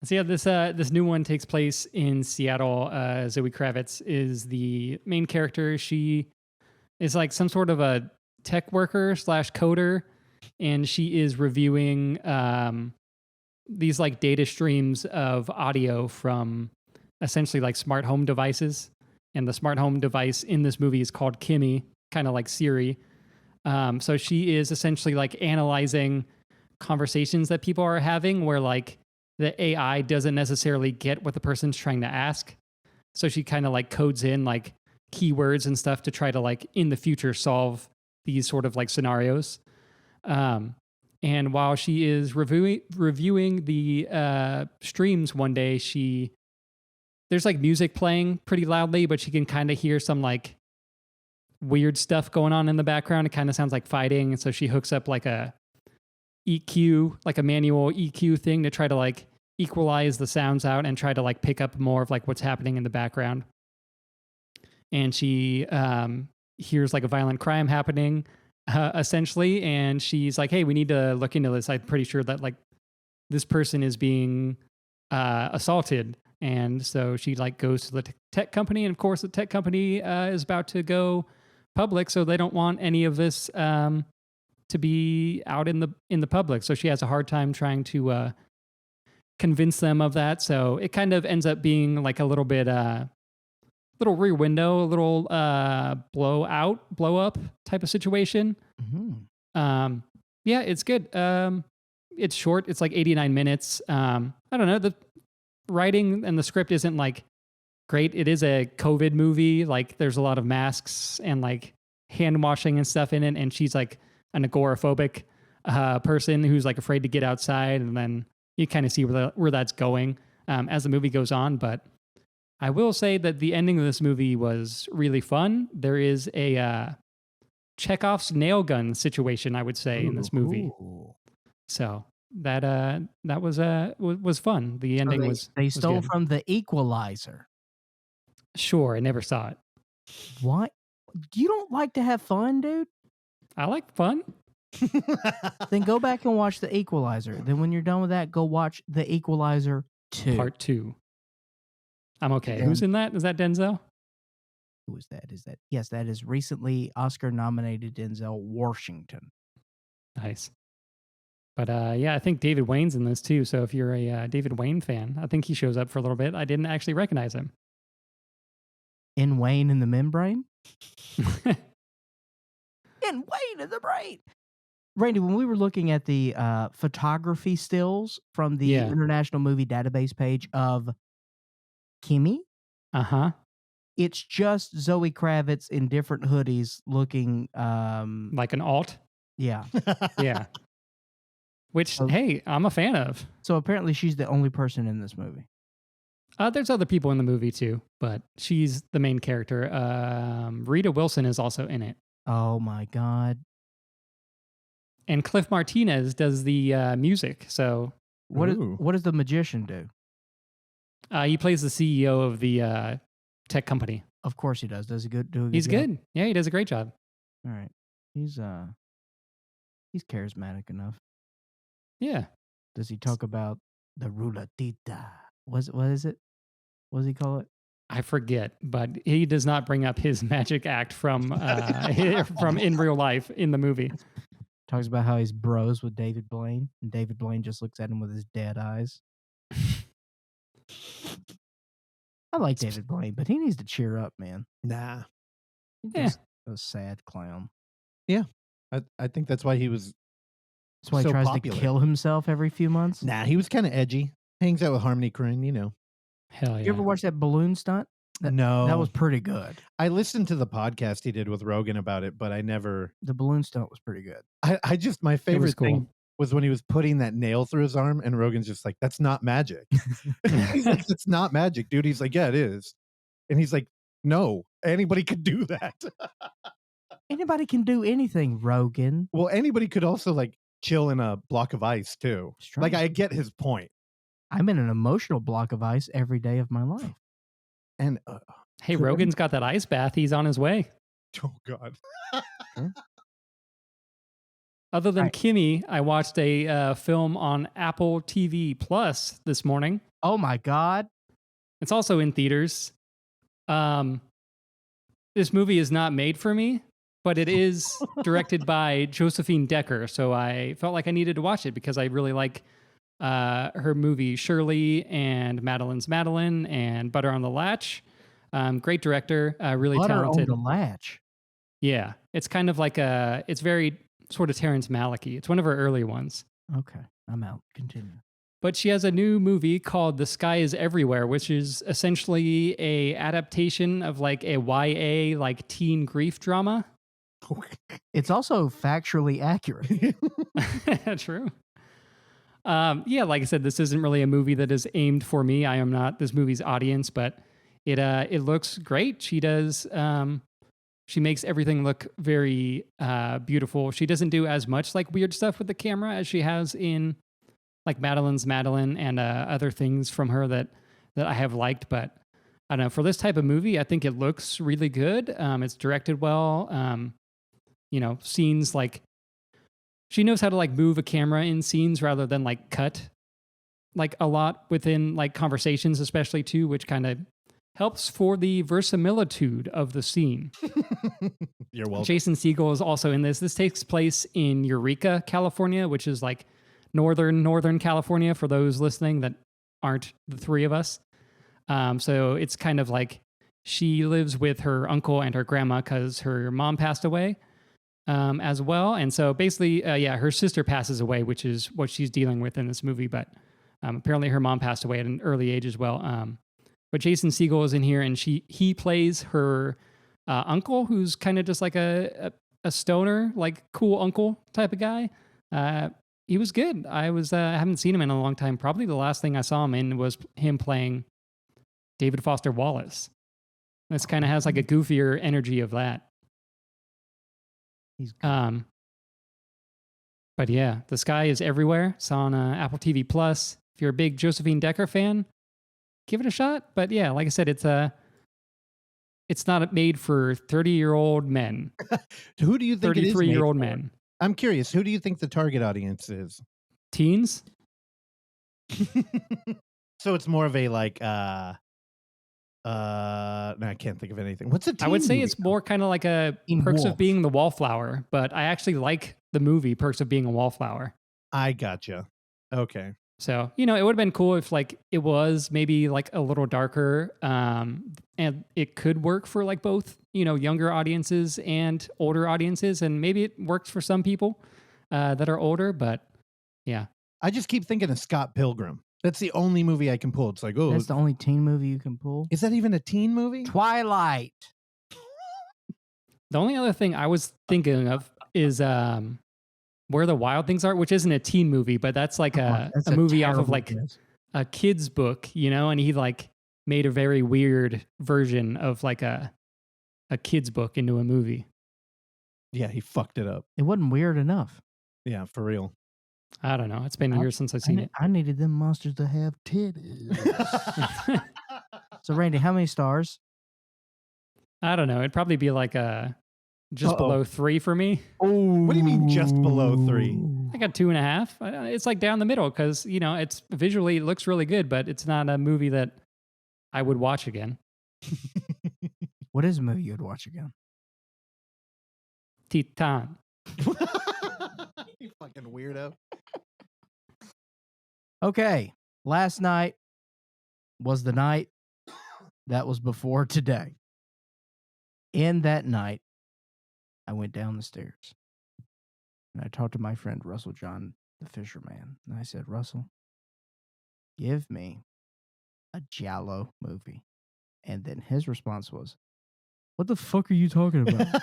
So yeah, this new one takes place in Seattle. Zoe Kravitz is the main character. She is like some sort of a tech worker / coder, and she is reviewing these like data streams of audio from essentially like smart home devices. And the smart home device in this movie is called Kimi, kind of like Siri. So she is essentially like analyzing conversations that people are having where like the AI doesn't necessarily get what the person's trying to ask. So she kind of like codes in like keywords and stuff to try to like in the future solve these sort of like scenarios. And while she is reviewing the streams one day, there's like music playing pretty loudly, but she can kind of hear some like weird stuff going on in the background. It kind of sounds like fighting. And so she hooks up like a EQ, like a manual EQ thing to try to like equalize the sounds out and try to like pick up more of like what's happening in the background. And she hears like a violent crime happening, essentially. And she's like, hey, we need to look into this. I'm pretty sure that like this person is being assaulted. And so she like goes to the tech company. And of course, the tech company is about to go public. So they don't want any of this to be out in the public. So she has a hard time trying to convince them of that. So it kind of ends up being like a little bit, little rear window, a little blow up type of situation. Mm-hmm. Yeah, it's good. It's short. It's like 89 minutes. I don't know. The writing and the script isn't like great. It is a COVID movie. Like there's a lot of masks and like hand washing and stuff in it. And she's like an agoraphobic person who's like afraid to get outside. And then you kind of see where that's going as the movie goes on. But I will say that the ending of this movie was really fun. There is a Chekhov's nail gun situation, I would say, in this movie. So that was fun. The ending they stole from The Equalizer. Sure, I never saw it. What? You don't like to have fun, dude? I like fun. Then go back and watch The Equalizer. Then when you're done with that, go watch The Equalizer 2. Part 2. I'm okay. Yeah. Who's in that? Is that Denzel? Who is that? Yes, that is recently Oscar-nominated Denzel Washington. Nice. But yeah, I think David Wayne's in this too. So if you're a David Wayne fan, I think he shows up for a little bit. I didn't actually recognize him. In Wayne in the Membrane? In Wayne in the Brain! Randy, when we were looking at the photography stills from the International Movie Database page of Kimi, it's just Zoe Kravitz in different hoodies looking like an alt. Yeah. Yeah. Which, hey, I'm a fan of. So apparently she's the only person in this movie. There's other people in the movie too, but she's the main character. Rita Wilson is also in it. Oh my God. And Cliff Martinez does the music. So what does the magician do? He plays the CEO of the tech company. Of course he does. Does he do a good job? He's good. Yeah, he does a great job. All right. He's charismatic enough. Yeah. Does he talk about the rulatita? What is it? What does he call it? I forget, but he does not bring up his magic act from in real life in the movie. Talks about how he's bros with David Blaine, and David Blaine just looks at him with his dead eyes. I like David Blaine, but he needs to cheer up, man. Nah. He's a sad clown. Yeah. I think that's why he was That's why so he tries popular. to kill himself every few months. Nah, he was kind of edgy. Hangs out with Harmony Korine, you know. Hell yeah. You ever watch that balloon stunt? No. That was pretty good. I listened to the podcast he did with Rogan about it, but I never... The balloon stunt was pretty good. My favorite cool. thing was when he was putting that nail through his arm, and Rogan's just like, that's not magic. He's like, it's not magic, dude. He's like, yeah, it is. And he's like, no, anybody could do that. Anybody can do anything, Rogan. Well, anybody could also like chill in a block of ice too. Like, I get his point. I'm in an emotional block of ice every day of my life. And hey, Rogan's got that ice bath. He's on his way. Oh God. Other than Kimi, I watched a film on Apple TV Plus this morning. Oh my God. It's also in theaters. This movie is not made for me, but it is directed by Josephine Decker. So I felt like I needed to watch it because I really like her movie Shirley and Madeline's Madeline and Butter on the Latch. Great director, really Butter talented. on the Latch. Yeah, it's kind of like it's very sort of Terrence Malick-y. It's one of her early ones. Okay, I'm out. Continue. But she has a new movie called The Sky is Everywhere, which is essentially a adaptation of like a YA like teen grief drama. It's also factually accurate. True. Yeah, like I said, this isn't really a movie that is aimed for me. I am not this movie's audience, but it looks great. She does. She makes everything look very beautiful. She doesn't do as much like weird stuff with the camera as she has in like Madeline's Madeline and other things from her that I have liked. But I don't know, for this type of movie, I think it looks really good. It's directed well. Scenes like she knows how to like move a camera in scenes rather than like cut like a lot within like conversations, especially too, which kind of helps for the verisimilitude of the scene. You're welcome. Jason Segel is also in this. This takes place in Eureka, California, which is like northern California for those listening that aren't the three of us. So it's kind of like she lives with her uncle and her grandma because her mom passed away as well. And so basically, her sister passes away, which is what she's dealing with in this movie. But apparently her mom passed away at an early age as well. But Jason Segel is in here, and he plays her uncle, who's kind of just like a stoner, like cool uncle type of guy. He was good. I haven't seen him in a long time. Probably the last thing I saw him in was him playing David Foster Wallace. This kind of has like a goofier energy of that. He's good. But yeah, The Sky is Everywhere. It's on Apple TV Plus. If you're a big Josephine Decker fan, give it a shot. But yeah, like I said, it's not made for 30-year-old men. Who do you think 33-year-old men? I'm curious. Who do you think the target audience is? Teens? So it's more of a like no, I can't think of anything. What's a teen I would say movie? it's more kind of like a Teen Perks Wolf. of Being the Wallflower, but I actually like the movie Perks of Being a Wallflower. I gotcha. Okay. So, it would have been cool if like it was maybe like a little darker, and it could work for like both, younger audiences and older audiences. And maybe it works for some people that are older, but yeah. I just keep thinking of Scott Pilgrim. That's the only movie I can pull. It's like, oh, That's the only teen movie you can pull. is that even a teen movie? Twilight. The only other thing I was thinking of is Where the Wild Things Are, which isn't a teen movie, but that's like That's a movie off of terrible like guess. a kid's book, and he like made a very weird version of like a kid's book into a movie. Yeah, he fucked it up. It wasn't weird enough. Yeah, for real. I don't know. It's been years since I've seen it. I needed them monsters to have titties. So, Randy, how many stars? I don't know. It'd probably be like just below 3 for me. What do you mean just below 3? I got 2.5. It's like down the middle because, it's visually, it looks really good, but it's not a movie that I would watch again. What is a movie you'd watch again? Titan. You fucking weirdo. Okay. Last night was the night that was before today. In that night, I went down the stairs and I talked to my friend Russell John, the fisherman. And I said, Russell, give me a Giallo movie. And then his response was, what the fuck are you talking about?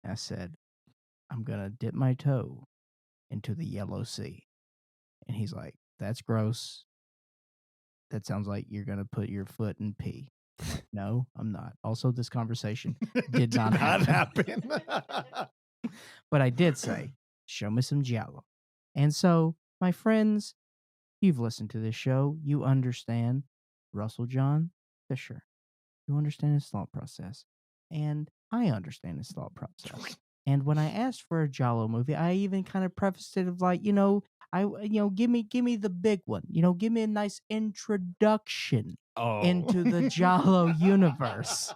I said, I'm going to dip my toe into the Yellow Sea. And he's like, that's gross. That sounds like you're going to put your foot in pee. No, I'm not. Also, this conversation did not happen. But I did say, show me some Giallo. And so, my friends, you've listened to this show. You understand Russell John Fisher. You understand his thought process. And I understand his thought process. And when I asked for a Giallo movie, I even kind of prefaced it of like, give me the big one. Give me a nice introduction into the Giallo universe.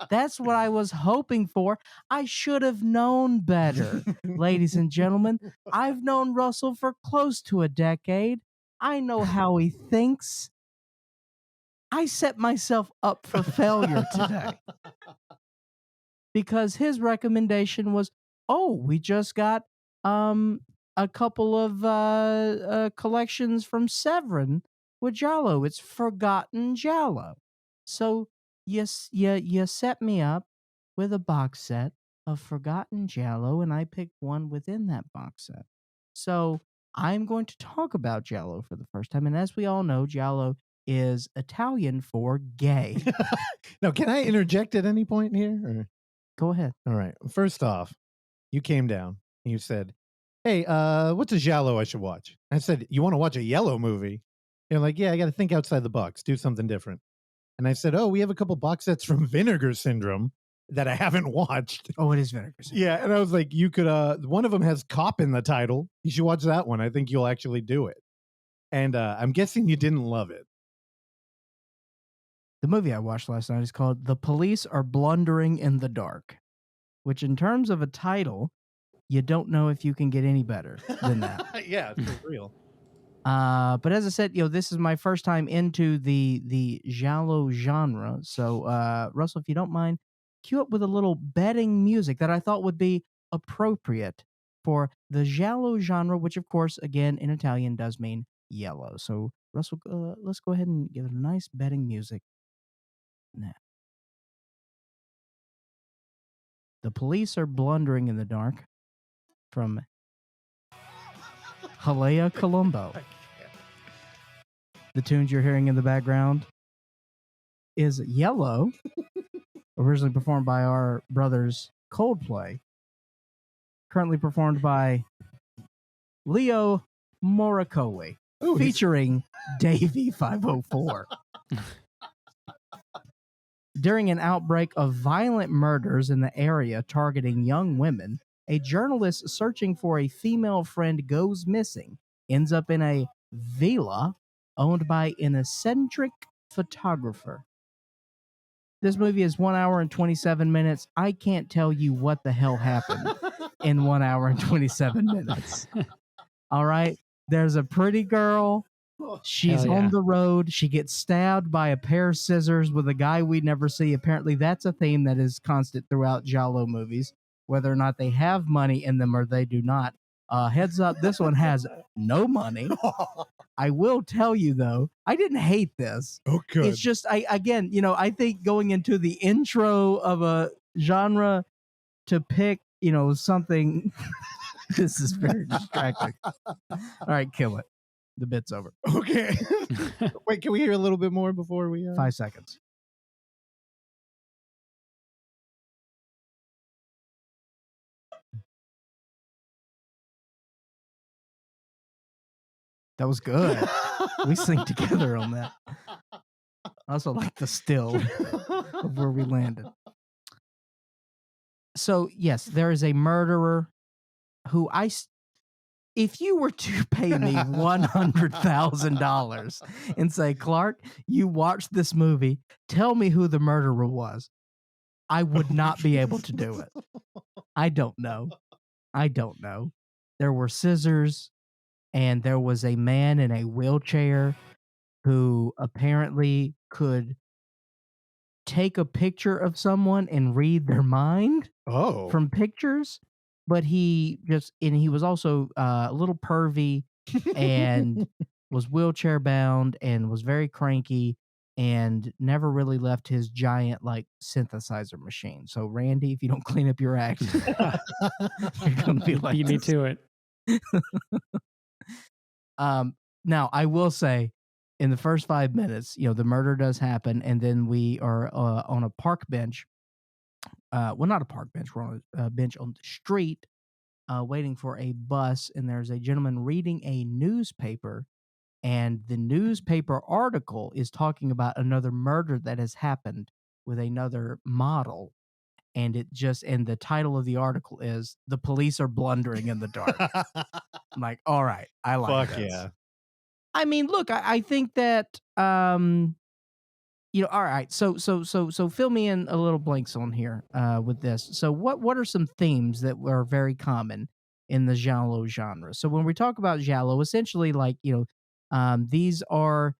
That's what I was hoping for. I should have known better. Ladies and gentlemen, I've known Russell for close to a decade. I know how he thinks. I set myself up for failure today. Because his recommendation was, we just got a couple of collections from Severin with Giallo. It's Forgotten Giallo. So you set me up with a box set of forgotten Giallo, and I picked one within that box set. So I'm going to talk about Giallo for the first time. And as we all know, Giallo is Italian for gay. Now, can I interject at any point here? Or? Go ahead. All right. First off, you came down and you said, hey, what's a Giallo I should watch? I said, you want to watch a yellow movie? You're like, yeah, I got to think outside the box, do something different. And I said, oh, we have a couple box sets from Vinegar Syndrome that I haven't watched. Oh, it is Vinegar Syndrome. Yeah, and I was like, you could, one of them has cop in the title. You should watch that one. I think you'll actually do it. And I'm guessing you didn't love it. The movie I watched last night is called The Police Are Blundering in the Dark, which in terms of a title, you don't know if you can get any better than that. Yeah, it's for real. But as I said, this is my first time into the Giallo genre. So, Russell, if you don't mind, cue up with a little betting music that I thought would be appropriate for the Giallo genre, which, of course, again, in Italian does mean yellow. So, Russell, let's go ahead and give it a nice betting music. Now, The Police Are Blundering in the Dark from Halea Colombo. The tunes you're hearing in the background is Yellow, originally performed by our brothers Coldplay, currently performed by Leo Moracoli, featuring Davey 504. During an outbreak of violent murders in the area targeting young women, a journalist searching for a female friend goes missing, ends up in a villa owned by an eccentric photographer. This movie is 1 hour and 27 minutes. I can't tell you what the hell happened in 1 hour and 27 minutes. All right. There's a pretty girl. She's on the road. She gets stabbed by a pair of scissors with a guy we never see. Apparently, that's a theme that is constant throughout Giallo movies, whether or not they have money in them or they do not. Heads up, this one has no money. I will tell you, though, I didn't hate this. Oh, good. It's just, I think going into the intro of a genre to pick, something, this is very distracting. All right, kill it. The bit's over. Okay. Wait, can we hear a little bit more before we... 5 seconds. That was good. We synced together on that. I also like the still of where we landed. So, yes, there is a murderer who if you were to pay me $100,000 and say, Clark, you watched this movie, tell me who the murderer was, I would not be able to do it. I don't know. There were scissors, and there was a man in a wheelchair who apparently could take a picture of someone and read their mind from pictures. But he was also a little pervy and was wheelchair bound and was very cranky and never really left his giant synthesizer machine. So Randy, if you don't clean up your act, you're gonna be like, beat me to it. Now I will say, in the first 5 minutes, the murder does happen, and then we are on a park bench. Well, not a park bench. We're on a bench on the street, waiting for a bus, and there's a gentleman reading a newspaper, and the newspaper article is talking about another murder that has happened with another model, and the title of the article is "The Police Are Blundering in the Dark." I'm like, all right, I like Fuck this. Yeah. I mean, look, I think that all right. So fill me in a little blanks on here with this. So what are some themes that are very common in the Giallo genre? So when we talk about Giallo, essentially, these are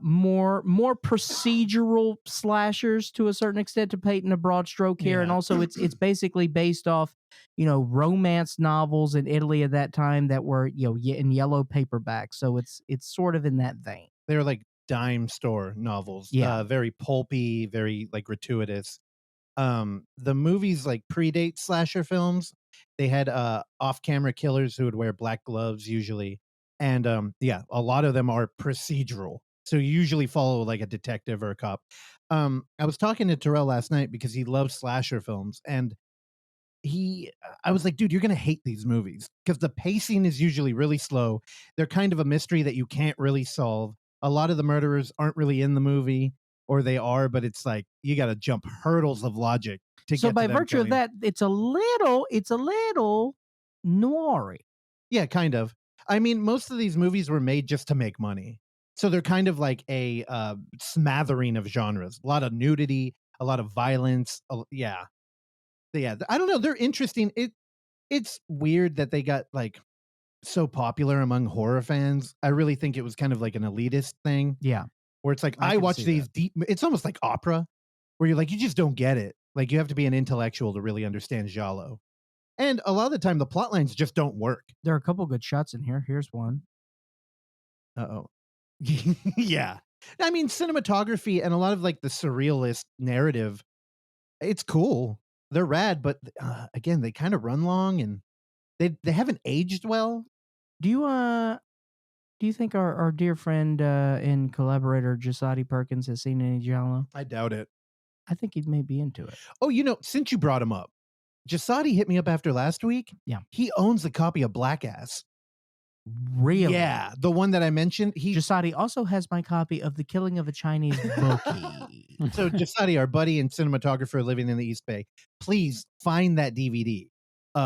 more procedural slashers to a certain extent, to paint in a broad stroke here, and also it's basically based off romance novels in Italy at that time that were in yellow paperback. So it's sort of in that vein. They're like dime store novels. Yeah. Very pulpy, very gratuitous. The movies like predate slasher films. They had off-camera killers who would wear black gloves usually, and a lot of them are procedural. So you usually follow like a detective or a cop. I was talking to Terrell last night because he loves slasher films, and I was like, dude, you're gonna hate these movies because the pacing is usually really slow. They're kind of a mystery that you can't really solve. A lot of the murderers aren't really in the movie, or they are, but it's like you got to jump hurdles of logic to get. So to by them virtue of killing. that, it's a little noir-y. Yeah, kind of. I mean, most of these movies were made just to make money, so they're kind of like a smattering of genres. A lot of nudity, a lot of violence. Yeah. I don't know. They're interesting. It's weird that they got like so popular among horror fans. I really think it was kind of like an elitist thing. Yeah. Where it's like, I I can watch see these that. deep, it's almost like opera, where you're like, you just don't get it. Like you have to be an intellectual to really understand Giallo. And a lot of the time the plot lines just don't work. There are a couple good shots in here. Here's one. Uh-oh. Yeah. I mean, cinematography and a lot of like the surrealist narrative, it's cool. They're rad, but again, they kind of run long and they haven't aged well. Do you think our dear friend and collaborator Giuseppe Perkins has seen any Giallo? I doubt it. I think he may be into it. Oh, since you brought him up, Giuseppe hit me up after last week. Yeah. He owns a copy of Black Ass. Really? Yeah, the one that I mentioned. Giuseppe also has my copy of The Killing of a Chinese Bookie. So Giuseppe, our buddy and cinematographer living in the East Bay, please find that DVD.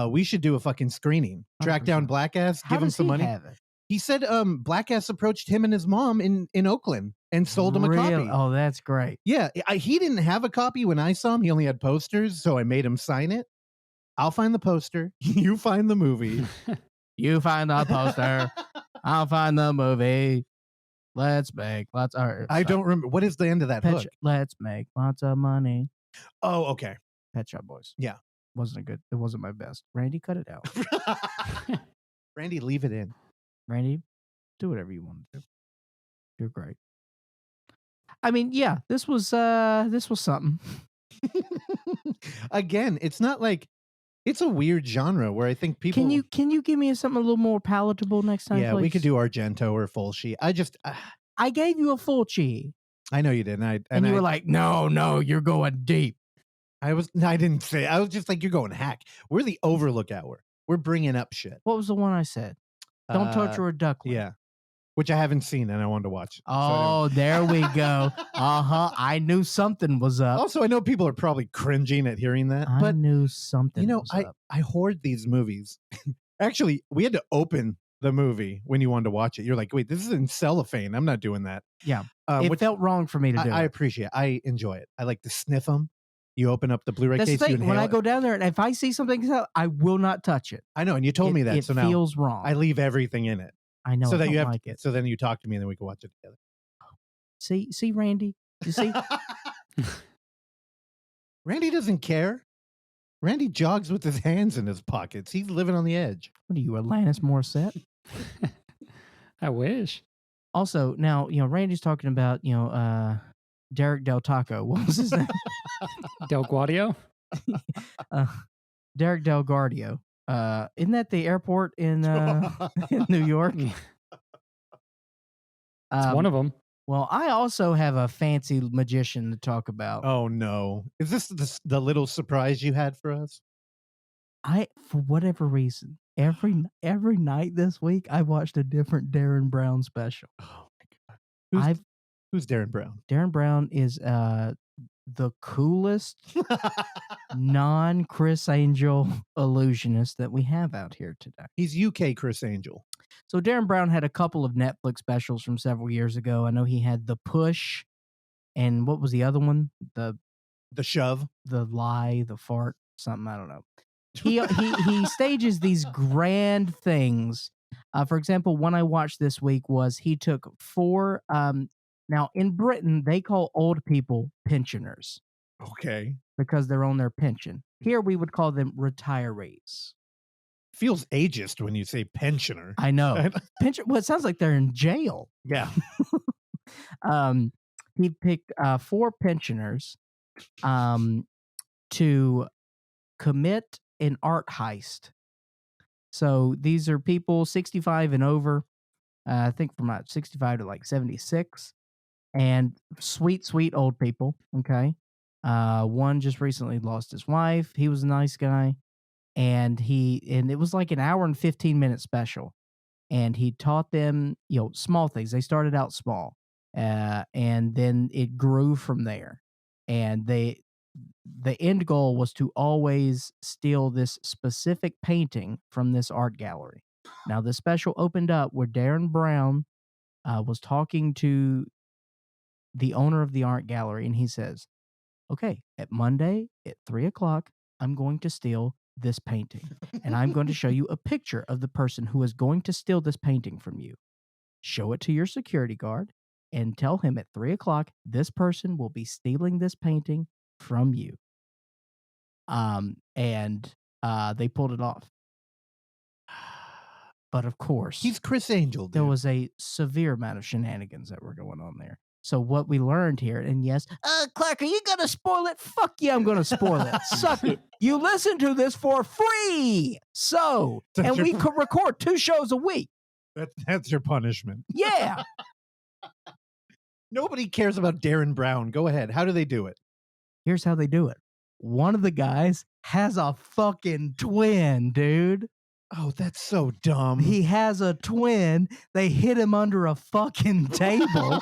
We should do a fucking screening. Track 100%. down Black Ass, give him some money. Have it? He said Black Ass approached him and his mom in Oakland and sold him a copy. Oh, that's great. Yeah, he didn't have a copy when I saw him. He only had posters, so I made him sign it. I'll find the poster. You find the movie. You find the poster. I'll find the movie. Let's make lots of... I don't remember. What is the end of that hook? Let's make lots of money. Oh, okay. Pet Shop Boys. Yeah. Wasn't good. It wasn't my best. Randy, cut it out. Randy, leave it in. Randy, do whatever you want to do. You're great. I mean, yeah, this was something. Again, it's not like it's a weird genre where I think people. Can you give me something a little more palatable next time? Yeah, please? we could do Argento or Fulci. I gave you a Fulci. I know you did, and you were like, no, you're going deep. I didn't say. I was just like, you're going hack. We're the Overlook Hour. We're bringing up shit. What was the one I said? Don't torture a duckling. Yeah, which I haven't seen and I wanted to watch. Oh, so there we go. I knew something was up. Also, I know people are probably cringing at hearing that. I knew something. Was up. I hoard these movies. Actually, we had to open the movie when you wanted to watch it. You're like, wait, this is in cellophane. I'm not doing that. Yeah, it felt wrong for me to do. I appreciate it. I enjoy it. I like to sniff them. You open up the Blu-ray That's case. the thing. When I go down there and if I see something, I will not touch it. I know, and you told me that. It so now feels wrong. I leave everything in it. I know. So that you have like it. So then you talk to me, and then we can watch it together. See, Randy. You see, Randy doesn't care. Randy jogs with his hands in his pockets. He's living on the edge. What are you, Alanis Morissette? I wish. Also, now Randy's talking about Derek Del Taco. What was his name? Del Guadio? Derek Del Guardio. Isn't that the airport in New York? It's one of them. Well, I also have a fancy magician to talk about. Oh, no. Is this the little surprise you had for us? For whatever reason, every night this week, I watched a different Derren Brown special. Oh, my God. Who's Derren Brown? Derren Brown is the coolest non-Chris Angel illusionist that we have out here today. He's UK Chris Angel. So Derren Brown had a couple of Netflix specials from several years ago. I know he had The Push, and what was the other one? The Shove, the Lie, the Fart, something, I don't know. He stages these grand things. For example, one I watched this week was he took 4. Now in Britain they call old people pensioners. Okay. Because they're on their pension. Here we would call them retirees. Feels ageist when you say pensioner. I know. Pension. Well, it sounds like they're in jail. Yeah. He picked 4 pensioners, to commit an art heist. So these are people 65 and over, I think from 65 to like 76, and sweet, sweet old people. Okay. One just recently lost his wife. He was a nice guy. And it was like an hour and 15-minute special. And he taught them, small things. They started out small, and then it grew from there. And the end goal was to always steal this specific painting from this art gallery. Now, the special opened up where Derren Brown was talking to the owner of the art gallery, and he says, okay, at Monday at 3:00, I'm going to steal this painting, and I'm going to show you a picture of the person who is going to steal this painting from you. Show it to your security guard and tell him at 3:00 this person will be stealing this painting from you. And they pulled it off. But of course, He's Chris Angel, dude. there was a severe amount of shenanigans that were going on there. So what we learned here, and yes, Clark, are you going to spoil it? Fuck yeah, I'm going to spoil it. Suck it. You listen to this for free. So, and we could record 2 shows a week. That's your punishment. Yeah. Nobody cares about Derren Brown. Go ahead. How do they do it? Here's how they do it. One of the guys has a fucking twin, dude. Oh, that's so dumb. He has a twin. They hit him under a fucking table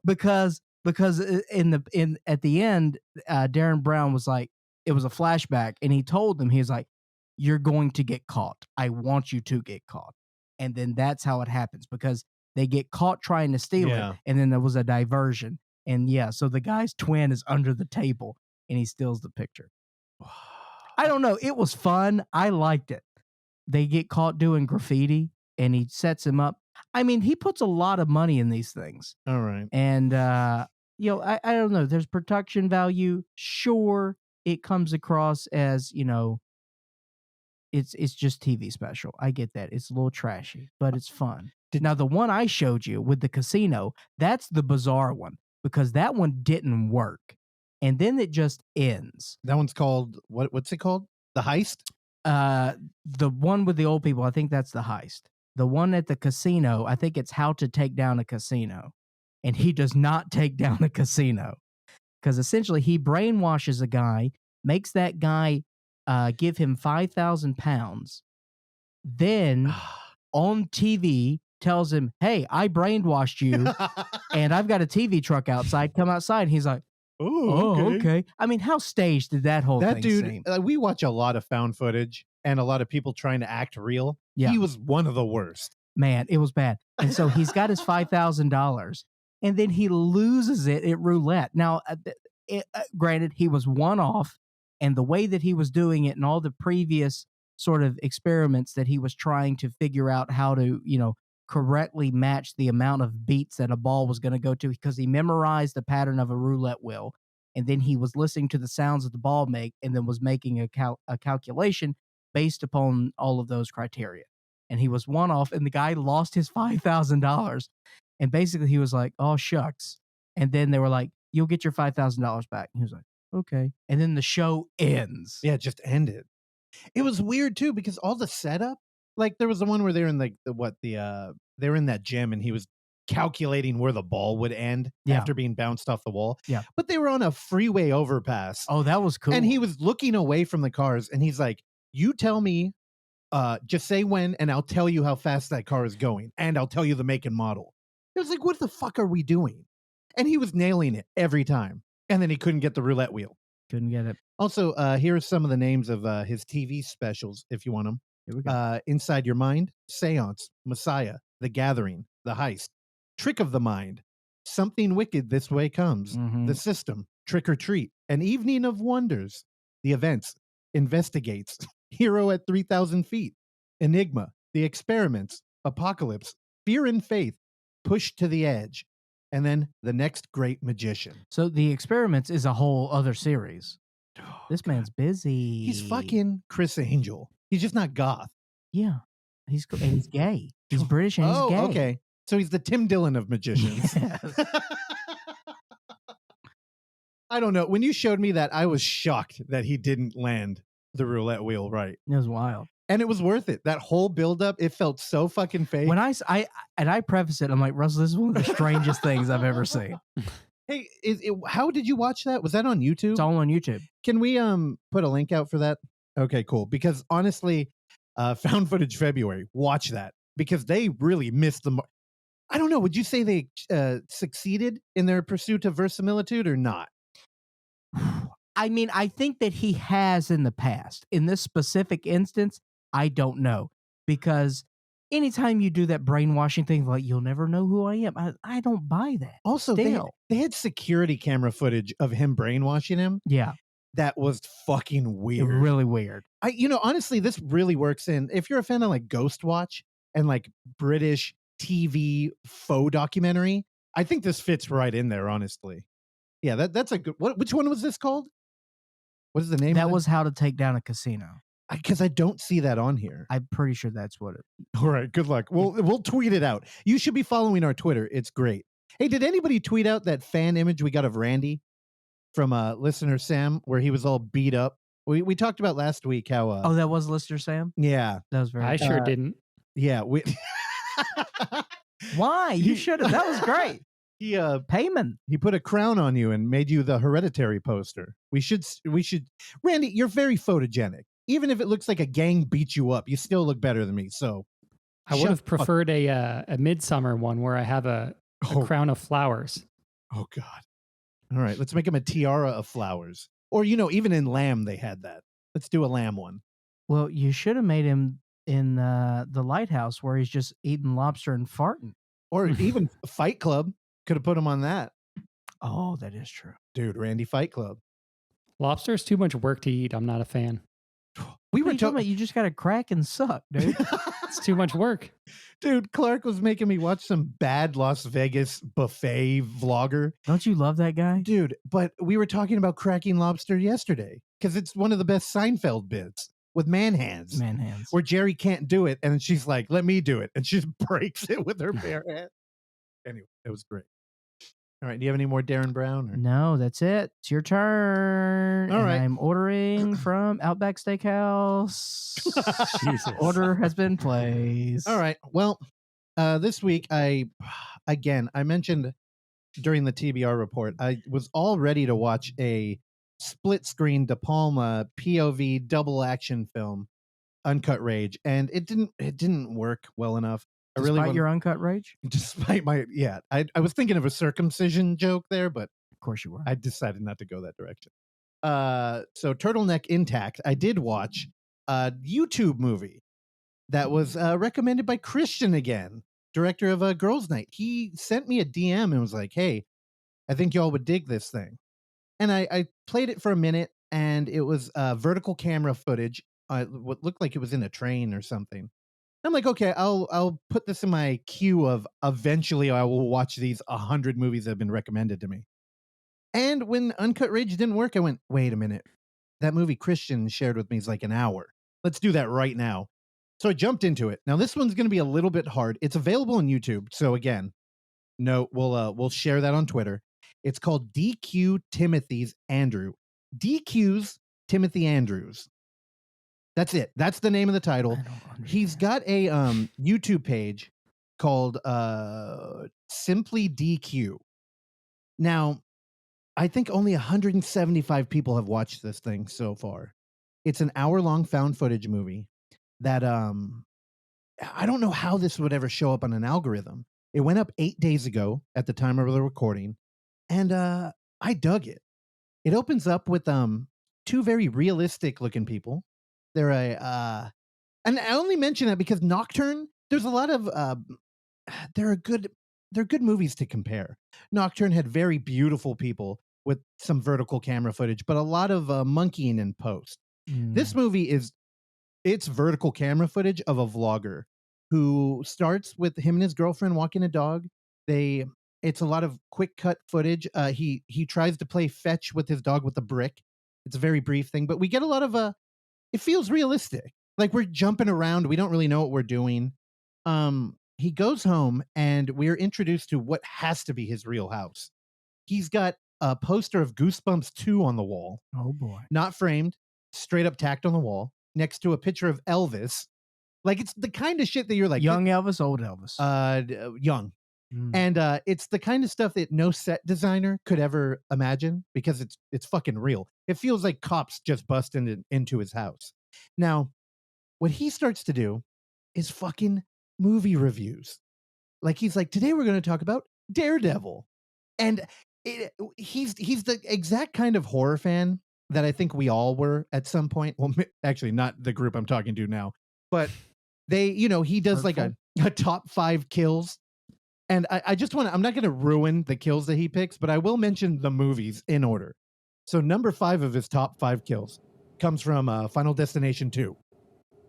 because at the end, Derren Brown was like, it was a flashback, and he told them, he was like, you're going to get caught. I want you to get caught. And then that's how it happens, because they get caught trying to steal it, and then there was a diversion. And so the guy's twin is under the table, and he steals the picture. I don't know. It was fun. I liked it. They get caught doing graffiti, and he sets him up. I mean, he puts a lot of money in these things. All right. And, I don't know. There's production value. Sure, it comes across as, it's just TV special. I get that. It's a little trashy, but it's fun. Now, the one I showed you with the casino, that's the bizarre one, because that one didn't work. And then it just ends. That one's called, what's it called? The Heist? The one with the old people, I think that's the Heist. The one at the casino, I think it's How to Take Down a Casino. And he does not take down a casino. Because essentially he brainwashes a guy, makes that guy give him 5,000 pounds. Then on TV tells him, hey, I brainwashed you and I've got a TV truck outside. Come outside. And he's like, oh, okay. I mean, how staged did that whole thing seem? We watch a lot of found footage and a lot of people trying to act real. Yeah. He was one of the worst. Man, it was bad. And so he's got his $5,000, and then he loses it at roulette. Now, granted, he was one off, and the way that he was doing it and all the previous sort of experiments that he was trying to figure out how to, correctly match the amount of beats that a ball was going to go to, because he memorized the pattern of a roulette wheel, and then he was listening to the sounds that the ball make, and then was making a calculation based upon all of those criteria. And he was one off, and the guy lost his $5,000, and basically he was like, oh shucks. And then they were like, you'll get your $5,000 back. And he was like, okay. And then the show ends. Yeah, it just ended. It was weird too, because all the setup, like there was the one where they're in they were in that gym, and he was calculating where the ball would end after being bounced off the wall. Yeah. But they were on a freeway overpass. Oh, that was cool. And he was looking away from the cars, and he's like, you tell me, just say when, and I'll tell you how fast that car is going, and I'll tell you the make and model. It was like, what the fuck are we doing? And he was nailing it every time. And then he couldn't get the roulette wheel. Couldn't get it. Also, here are some of the names of his TV specials, if you want them. Here we go. Inside Your Mind, Seance, Messiah, The Gathering, The Heist, Trick of the Mind, Something Wicked This Way Comes, The System, Trick or Treat, An Evening of Wonders, The Events, Investigates, Hero at 3,000 Feet, Enigma, The Experiments, Apocalypse, Fear and Faith, Push to the Edge, and then The Next Great Magician. So The Experiments is a whole other series. This man's busy. He's fucking Chris Angel. He's just not goth. Yeah. He's gay. He's British and he's gay. Okay. So he's the Tim Dillon of magicians. Yes. I don't know. When you showed me that, I was shocked that he didn't land the roulette wheel right. It was wild. And it was worth it. That whole buildup, it felt so fucking fake. When I preface it, I'm like, Russell, this is one of the strangest things I've ever seen. Hey, how did you watch that? Was that on YouTube? It's all on YouTube. Can we put a link out for that? Okay, cool. Because honestly, Found Footage February, watch that. Because they really missed the mark. I don't know. Would you say they succeeded in their pursuit of verisimilitude or not? I mean, I think that he has in the past. In this specific instance, I don't know. Because anytime you do that brainwashing thing, like, you'll never know who I am, I don't buy that. Also, they had security camera footage of him brainwashing him. Yeah. That was fucking weird. Really weird. Honestly, this really works in, if you're a fan of like Ghost Watch and like British TV faux documentary, I think this fits right in there, honestly. Yeah, that's a good, which one was this called? What is the name? That was How to Take Down a Casino. Because I don't see that on here. I'm pretty sure that's what it. All right, good luck. We'll tweet it out. You should be following our Twitter. It's great. Hey, did anybody tweet out that fan image we got of Randy from listener Sam, where he was all beat up? We talked about last week how. Oh, that was listener Sam? Yeah, that was very. I sure didn't. Yeah, Why? You should have. That was great. Payman. He put a crown on you and made you the Hereditary poster. We should. Randy, you're very photogenic. Even if it looks like a gang beat you up, you still look better than me. So I would have preferred a Midsummer one where I have a crown of flowers. Oh God! All right, let's make him a tiara of flowers. Or even in Lamb they had that. Let's do a Lamb one. Well, you should have made him in the lighthouse where he's just eating lobster and farting. Or even Fight Club. Could have put him on that. Oh, that is true. Dude, Randy Fight Club. Lobster is too much work to eat. I'm not a fan. We were talking about you just got to crack and suck, dude. It's too much work. Dude, Clark was making me watch some bad Las Vegas buffet vlogger. Don't you love that guy? Dude, but we were talking about cracking lobster yesterday because it's one of the best Seinfeld bits with man hands. Man hands. Where Jerry can't do it and she's like, let me do it. And she breaks it with her bare hand. Anyway, it was great. All right. Do you have any more Derren Brown? Or? No, that's it. It's your turn. All right. I'm ordering from Outback Steakhouse. Jesus. Order has been placed. All right. Well, this week, I mentioned during the TBR report, I was all ready to watch a split screen De Palma POV double action film, Uncut Rage, and it didn't work well enough. Despite your uncut rage? Despite my, I was thinking of a circumcision joke there, but of course you were. I decided not to go that direction. So Turtleneck Intact, I did watch a YouTube movie that was recommended by Christian again, director of Girlz Night. He sent me a DM and was like, hey, I think y'all would dig this thing. And I played it for a minute, and it was vertical camera footage. What looked like it was in a train or something. I'm like, okay, I'll put this in my queue of eventually I will watch these 100 movies that have been recommended to me. And when Uncut Rage didn't work, I went, wait a minute. That movie Christian shared with me is like an hour. Let's do that right now. So I jumped into it. Now this one's going to be a little bit hard. It's available on YouTube. So again, no, we'll share that on Twitter. It's called DQ Timothy's Andrew. DQ's Timothy Andrews. That's it. That's the name of the title. He's got a YouTube page called Simply DQ. Now, I think only 175 people have watched this thing so far. It's an hour-long found footage movie that I don't know how this would ever show up on an algorithm. It went up 8 days ago at the time of the recording, and I dug it. It opens up with two very realistic-looking people. They're and I only mention that because Nocturne, there's a lot of they're good movies to compare. Nocturne had very beautiful people with some vertical camera footage, but a lot of monkeying in post. This movie it's vertical camera footage of a vlogger who starts with him and his girlfriend walking a dog. It's a lot of quick cut footage. He tries to play fetch with his dog with a brick. It's a very brief thing, but we get a lot of it feels realistic. Like we're jumping around. We don't really know what we're doing. He goes home and we're introduced to what has to be his real house. He's got a poster of Goosebumps 2 on the wall. Oh boy. Not framed, straight up tacked on the wall, next to a picture of Elvis. Like, it's the kind of shit that you're like, young Elvis, old Elvis. Young. Mm. And it's the kind of stuff that no set designer could ever imagine, because it's fucking real. It feels like cops just bust into his house. Now, what he starts to do is fucking movie reviews. Like, he's like, today we're going to talk about Daredevil. And he's the exact kind of horror fan that I think we all were at some point. Well, actually, not the group I'm talking to now, but he does like a top 5 kills. And I just I'm not going to ruin the kills that he picks, but I will mention the movies in order. So number 5 of his top 5 kills comes from Final Destination 2.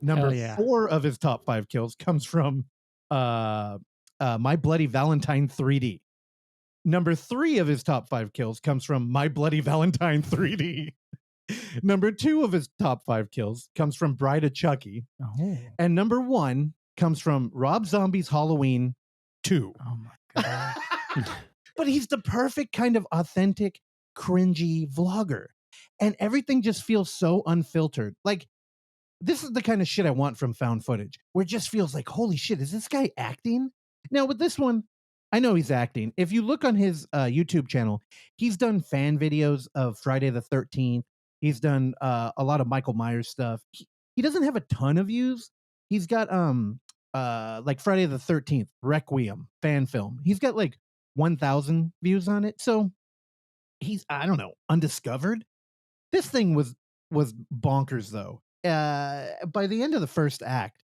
Number 4 of his top 5 kills comes from My Bloody Valentine 3D. Number 3 of his top 5 kills comes from My Bloody Valentine 3D. Number 2 of his top 5 kills comes from Bride of Chucky. Oh. And number 1 comes from Rob Zombie's Halloween 2. Oh my God. But he's the perfect kind of authentic, cringy vlogger. And everything just feels so unfiltered. Like, this is the kind of shit I want from found footage, where it just feels like, holy shit, is this guy acting? Now, with this one, I know he's acting. If you look on his YouTube channel, he's done fan videos of Friday the 13th. He's done a lot of Michael Myers stuff. He doesn't have a ton of views. He's got like Friday the 13th, Requiem, fan film. He's got like 1,000 views on it. So he's, I don't know, undiscovered. This thing was bonkers, though. By the end of the first act,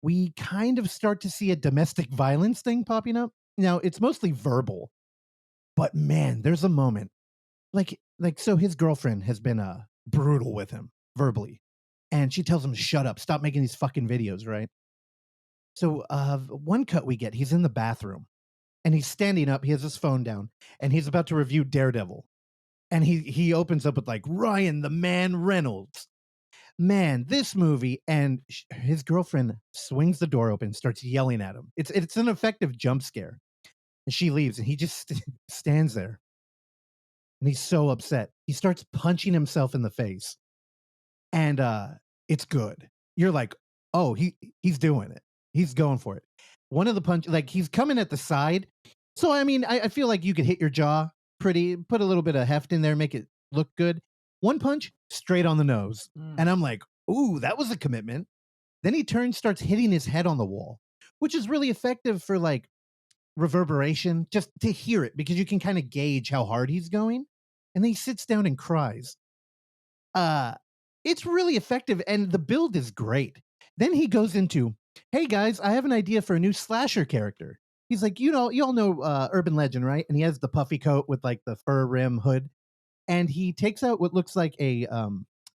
we kind of start to see a domestic violence thing popping up. Now, it's mostly verbal, but man, there's a moment like so his girlfriend has been brutal with him verbally, and she tells him to shut up, stop making these fucking videos, right? So one cut we get, he's in the bathroom and he's standing up, he has his phone down, and he's about to review Daredevil. And he opens up with like, Ryan the Man Reynolds. Man, this movie, and his girlfriend swings the door open, starts yelling at him. It's an effective jump scare. And she leaves, and he just stands there. And he's so upset. He starts punching himself in the face. And it's good. You're like, oh, he's doing it. He's going for it. One of the punch, like, he's coming at the side. So, I mean, I feel like you could hit your jaw pretty, put a little bit of heft in there, make it look good. One punch, straight on the nose. And I'm like, ooh, that was a commitment. Then he turns, starts hitting his head on the wall, which is really effective for like reverberation, just to hear it, because you can kind of gauge how hard he's going. And then he sits down and cries. It's really effective, and the build is great. Then he goes into, hey guys, I have an idea for a new slasher character. He's like, you all know Urban Legend, right? And he has the puffy coat with like the fur rim hood. And he takes out what looks like a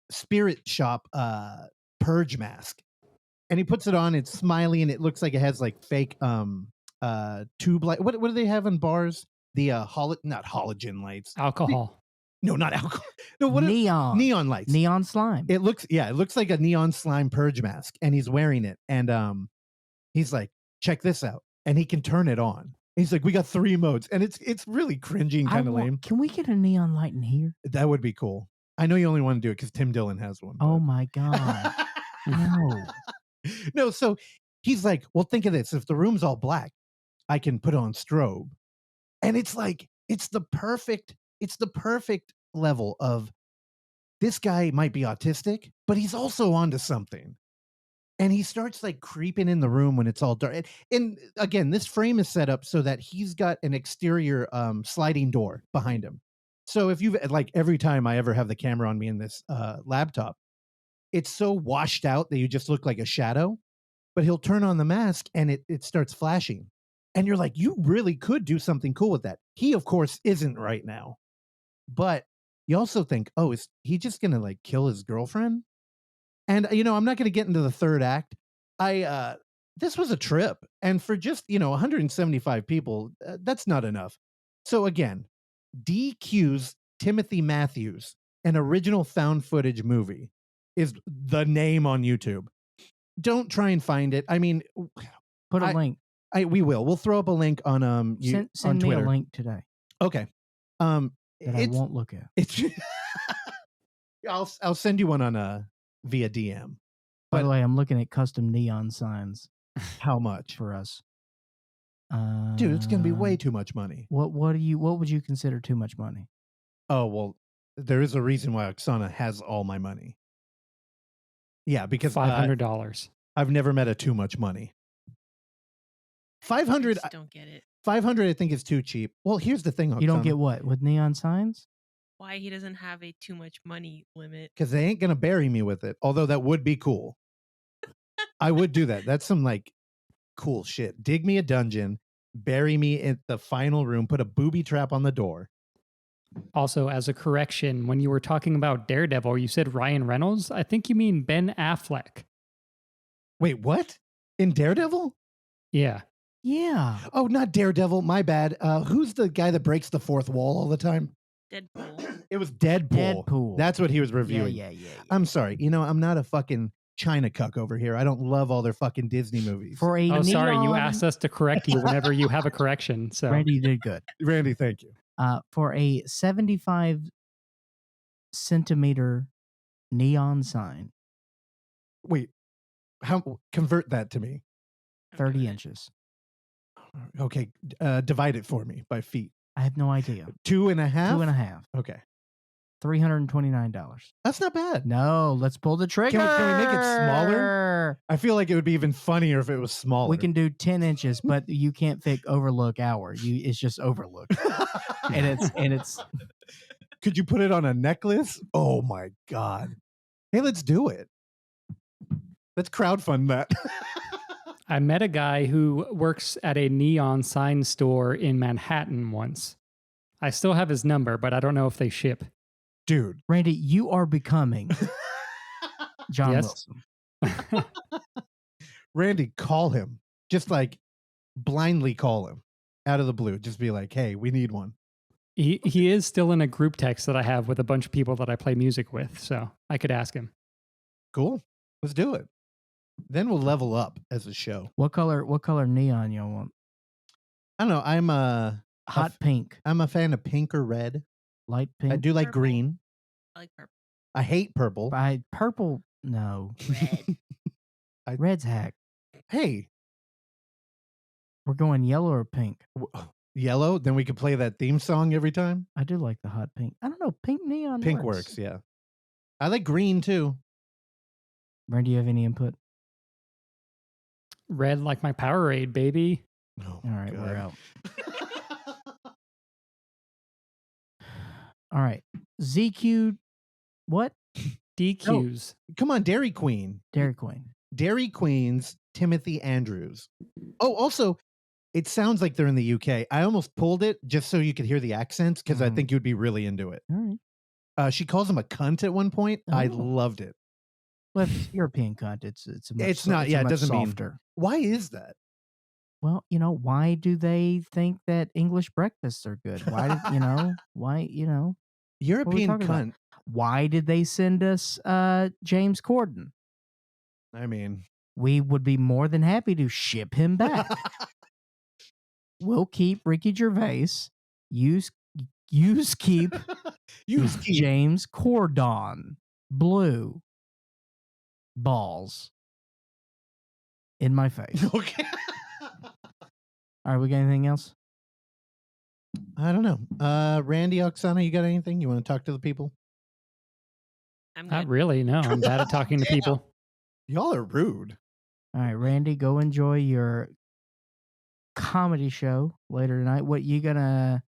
spirit shop purge mask. And he puts it on, it's smiley, and it looks like it has like fake tube light. What do they have in bars? The not halogen lights. Alcohol. No, not alcohol. No, neon lights. Neon slime. It looks like a neon slime purge mask, and he's wearing it. And he's like, check this out. And he can turn it on. He's like, we got 3 modes, and it's really cringy and kind of lame. Can we get a neon light in here? That would be cool. I know you only want to do it because Tim Dillon has one. Oh my God. No, so he's like, well, think of this. If the room's all black, I can put on strobe. And it's like, it's the perfect level of, this guy might be autistic, but he's also onto something. And he starts like creeping in the room when it's all dark. And again, this frame is set up so that he's got an exterior sliding door behind him. So if you've, like, every time I ever have the camera on me in this laptop, it's so washed out that you just look like a shadow. But he'll turn on the mask and it starts flashing. And you're like, you really could do something cool with that. He, of course, isn't right now. But you also think, oh, is he just going to like kill his girlfriend? And, I'm not going to get into the third act. This was a trip. And for just, 175 people, that's not enough. So again, DQ's Timothy Matthews, an original found footage movie, is the name on YouTube. Don't try and find it. I mean, put a link. We will. We'll throw up a link on send on me Twitter. a link today. Okay. that I won't look at. It's I'll send you one on via DM. By the way, I'm looking at custom neon signs. How much for us? Dude, it's gonna be way too much money. What would you consider too much money? Oh well, there is a reason why Oksana has all my money. Yeah, because $500. I've never met a too much money. 500. I don't get it. 500, I think is too cheap. Well, here's the thing, Oksana. You don't get what with neon signs? Why he doesn't have a too much money limit? Because they ain't gonna bury me with it. Although that would be cool. I would do that. That's some like cool shit. Dig me a dungeon, bury me in the final room, put a booby trap on the door. Also, as a correction, when you were talking about Daredevil, you said Ryan Reynolds. I think you mean Ben Affleck. Wait, what? In Daredevil? Yeah. Yeah. Oh, not Daredevil. My bad. Who's the guy that breaks the fourth wall all the time? Deadpool. It was Deadpool. Deadpool. That's what he was reviewing. Yeah. I'm sorry. I'm not a fucking China cuck over here. I don't love all their fucking Disney movies. For a sorry. You neon- asked us to correct you whenever you have a correction. So Randy, you did good. Randy, thank you. For a 75 centimeter neon sign, Wait, how? Convert that to me. 30 inches. Okay, divide it for me by feet. I have no idea. 2.5? 2.5. Okay. $329. That's not bad. No, let's pull the trigger. Can we make it smaller? I feel like it would be even funnier if it was smaller. We can do 10 inches, but you can't fit Overlook Hour. It's just Overlook. and it's Could you put it on a necklace? Oh my God. Hey, let's do it. Let's crowdfund that. I met a guy who works at a neon sign store in Manhattan once. I still have his number, but I don't know if they ship. Dude. Randy, you are becoming John Yes. Wilson. Randy, call him. Just like blindly call him out of the blue. Just be like, hey, we need one. He is still in a group text that I have with a bunch of people that I play music with, so I could ask him. Cool. Let's do it. Then we'll level up as a show. What color neon y'all want? I don't know. I'm Hot pink. I'm a fan of pink or red. Light pink. I do like Purple. green. I like purple. I hate purple. Purple, no. Red. Red's hack. Hey, We're going yellow or pink? yellow. Then we can play that theme song every time. I do like the hot pink. I don't know. Pink neon Pink works, yeah. I like green too. Brent, do you have any input? Red like my Powerade, baby. Oh, All right, God. we're out. All right. ZQ, what? DQs. Come on, Dairy Queen. Dairy Queen. Dairy Queen's Timothy Andrews. Oh, also, it sounds like they're in the UK. I almost pulled it just so you could hear the accents because I Mhm. think you'd be really into it. All right. She calls him a cunt at one point. I Oh. loved it. Well, if it's European cunt, it's It's not. Yeah, it doesn't softer. mean. Why is that? Well, why do they think that English breakfasts are good? Why did why European talking about? cunt. Why did they send us James Corden? I mean, We would be more than happy to ship him back. We'll keep Ricky Gervais. Use keep James Corden. Blue balls in my face. Okay. All right, we got anything else? I don't know. Randy, Oksana, you got anything? You want to talk to the people? I'm Not good. really, no. I'm bad at talking to people. Y'all are rude. All right, Randy, go enjoy your comedy show later tonight. What you gonna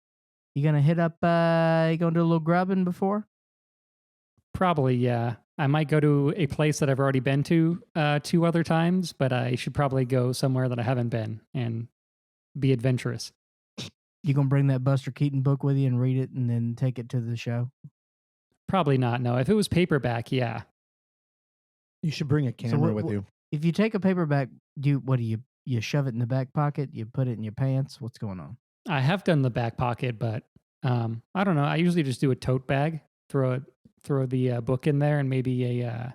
hit up? You gonna do a little grubbing before? Probably, yeah. I might go to a place that I've already been to 2 other times, but I should probably go somewhere that I haven't been and be adventurous. You gonna bring that Buster Keaton book with you and read it, and then take it to the show? Probably not, no. If it was paperback, yeah. You should bring a camera with you. If you take a paperback, do you shove it in the back pocket? You put it in your pants? What's going on? I have done the back pocket, but I don't know. I usually just do a tote bag, throw the book in there, and maybe a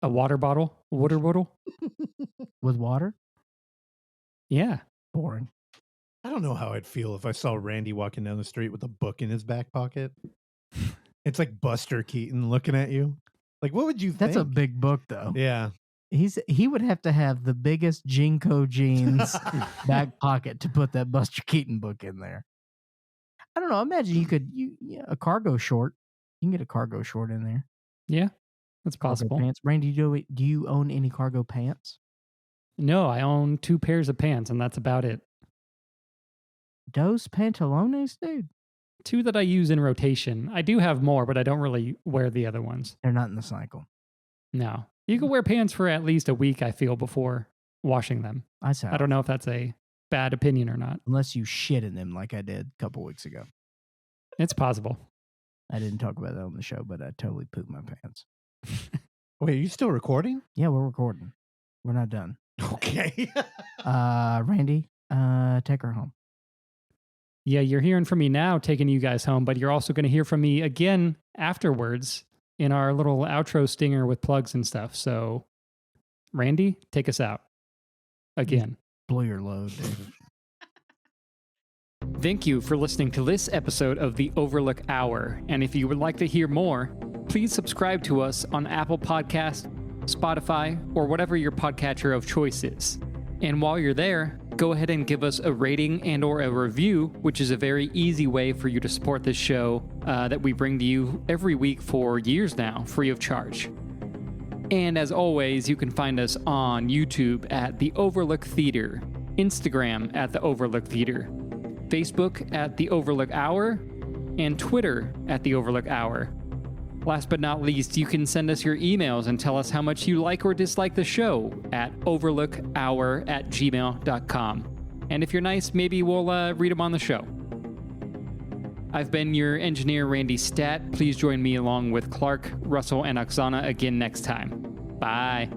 water bottle. With water? Yeah. Boring. I don't know how I'd feel if I saw Randy walking down the street with a book in his back pocket. It's like Buster Keaton looking at you. Like, what would you think? That's a big book, though. Yeah. He would have to have the biggest Jinko jeans back pocket to put that Buster Keaton book in there. I don't know. Imagine a cargo short. You can get a cargo short in there. Yeah, that's possible. Cargo pants. Randy, do you own any cargo pants? No, I own 2 pairs of pants, and that's about it. Dos pantalones, dude? 2 that I use in rotation. I do have more, but I don't really wear the other ones. They're not in the cycle. No. You can wear pants for at least a week, I feel, before washing them. I don't know if that's a bad opinion or not. Unless you shit in them like I did a couple weeks ago. It's possible. I didn't talk about that on the show, but I totally pooped my pants. Wait, are you still recording? Yeah, we're recording. We're not done. Okay. Randy, take her home. Yeah, you're hearing from me now, taking you guys home, but you're also going to hear from me again afterwards in our little outro stinger with plugs and stuff. So, Randy, take us out. Again. Blow your load, dude. Thank you for listening to this episode of the Overlook Hour. And if you would like to hear more, please subscribe to us on Apple Podcasts, Spotify, or whatever your podcatcher of choice is. And while you're there, go ahead and give us a rating and or a review, which is a very easy way for you to support this show that we bring to you every week for years now, free of charge. And as always, you can find us on YouTube at The Overlook Theater, Instagram at The Overlook Theater, Facebook at The Overlook Hour, and Twitter at The Overlook Hour. Last but not least, you can send us your emails and tell us how much you like or dislike the show at overlookhour@gmail.com. And if you're nice, maybe we'll read them on the show. I've been your engineer, Randy Stat. Please join me along with Clark, Russell, and Oksana again next time. Bye.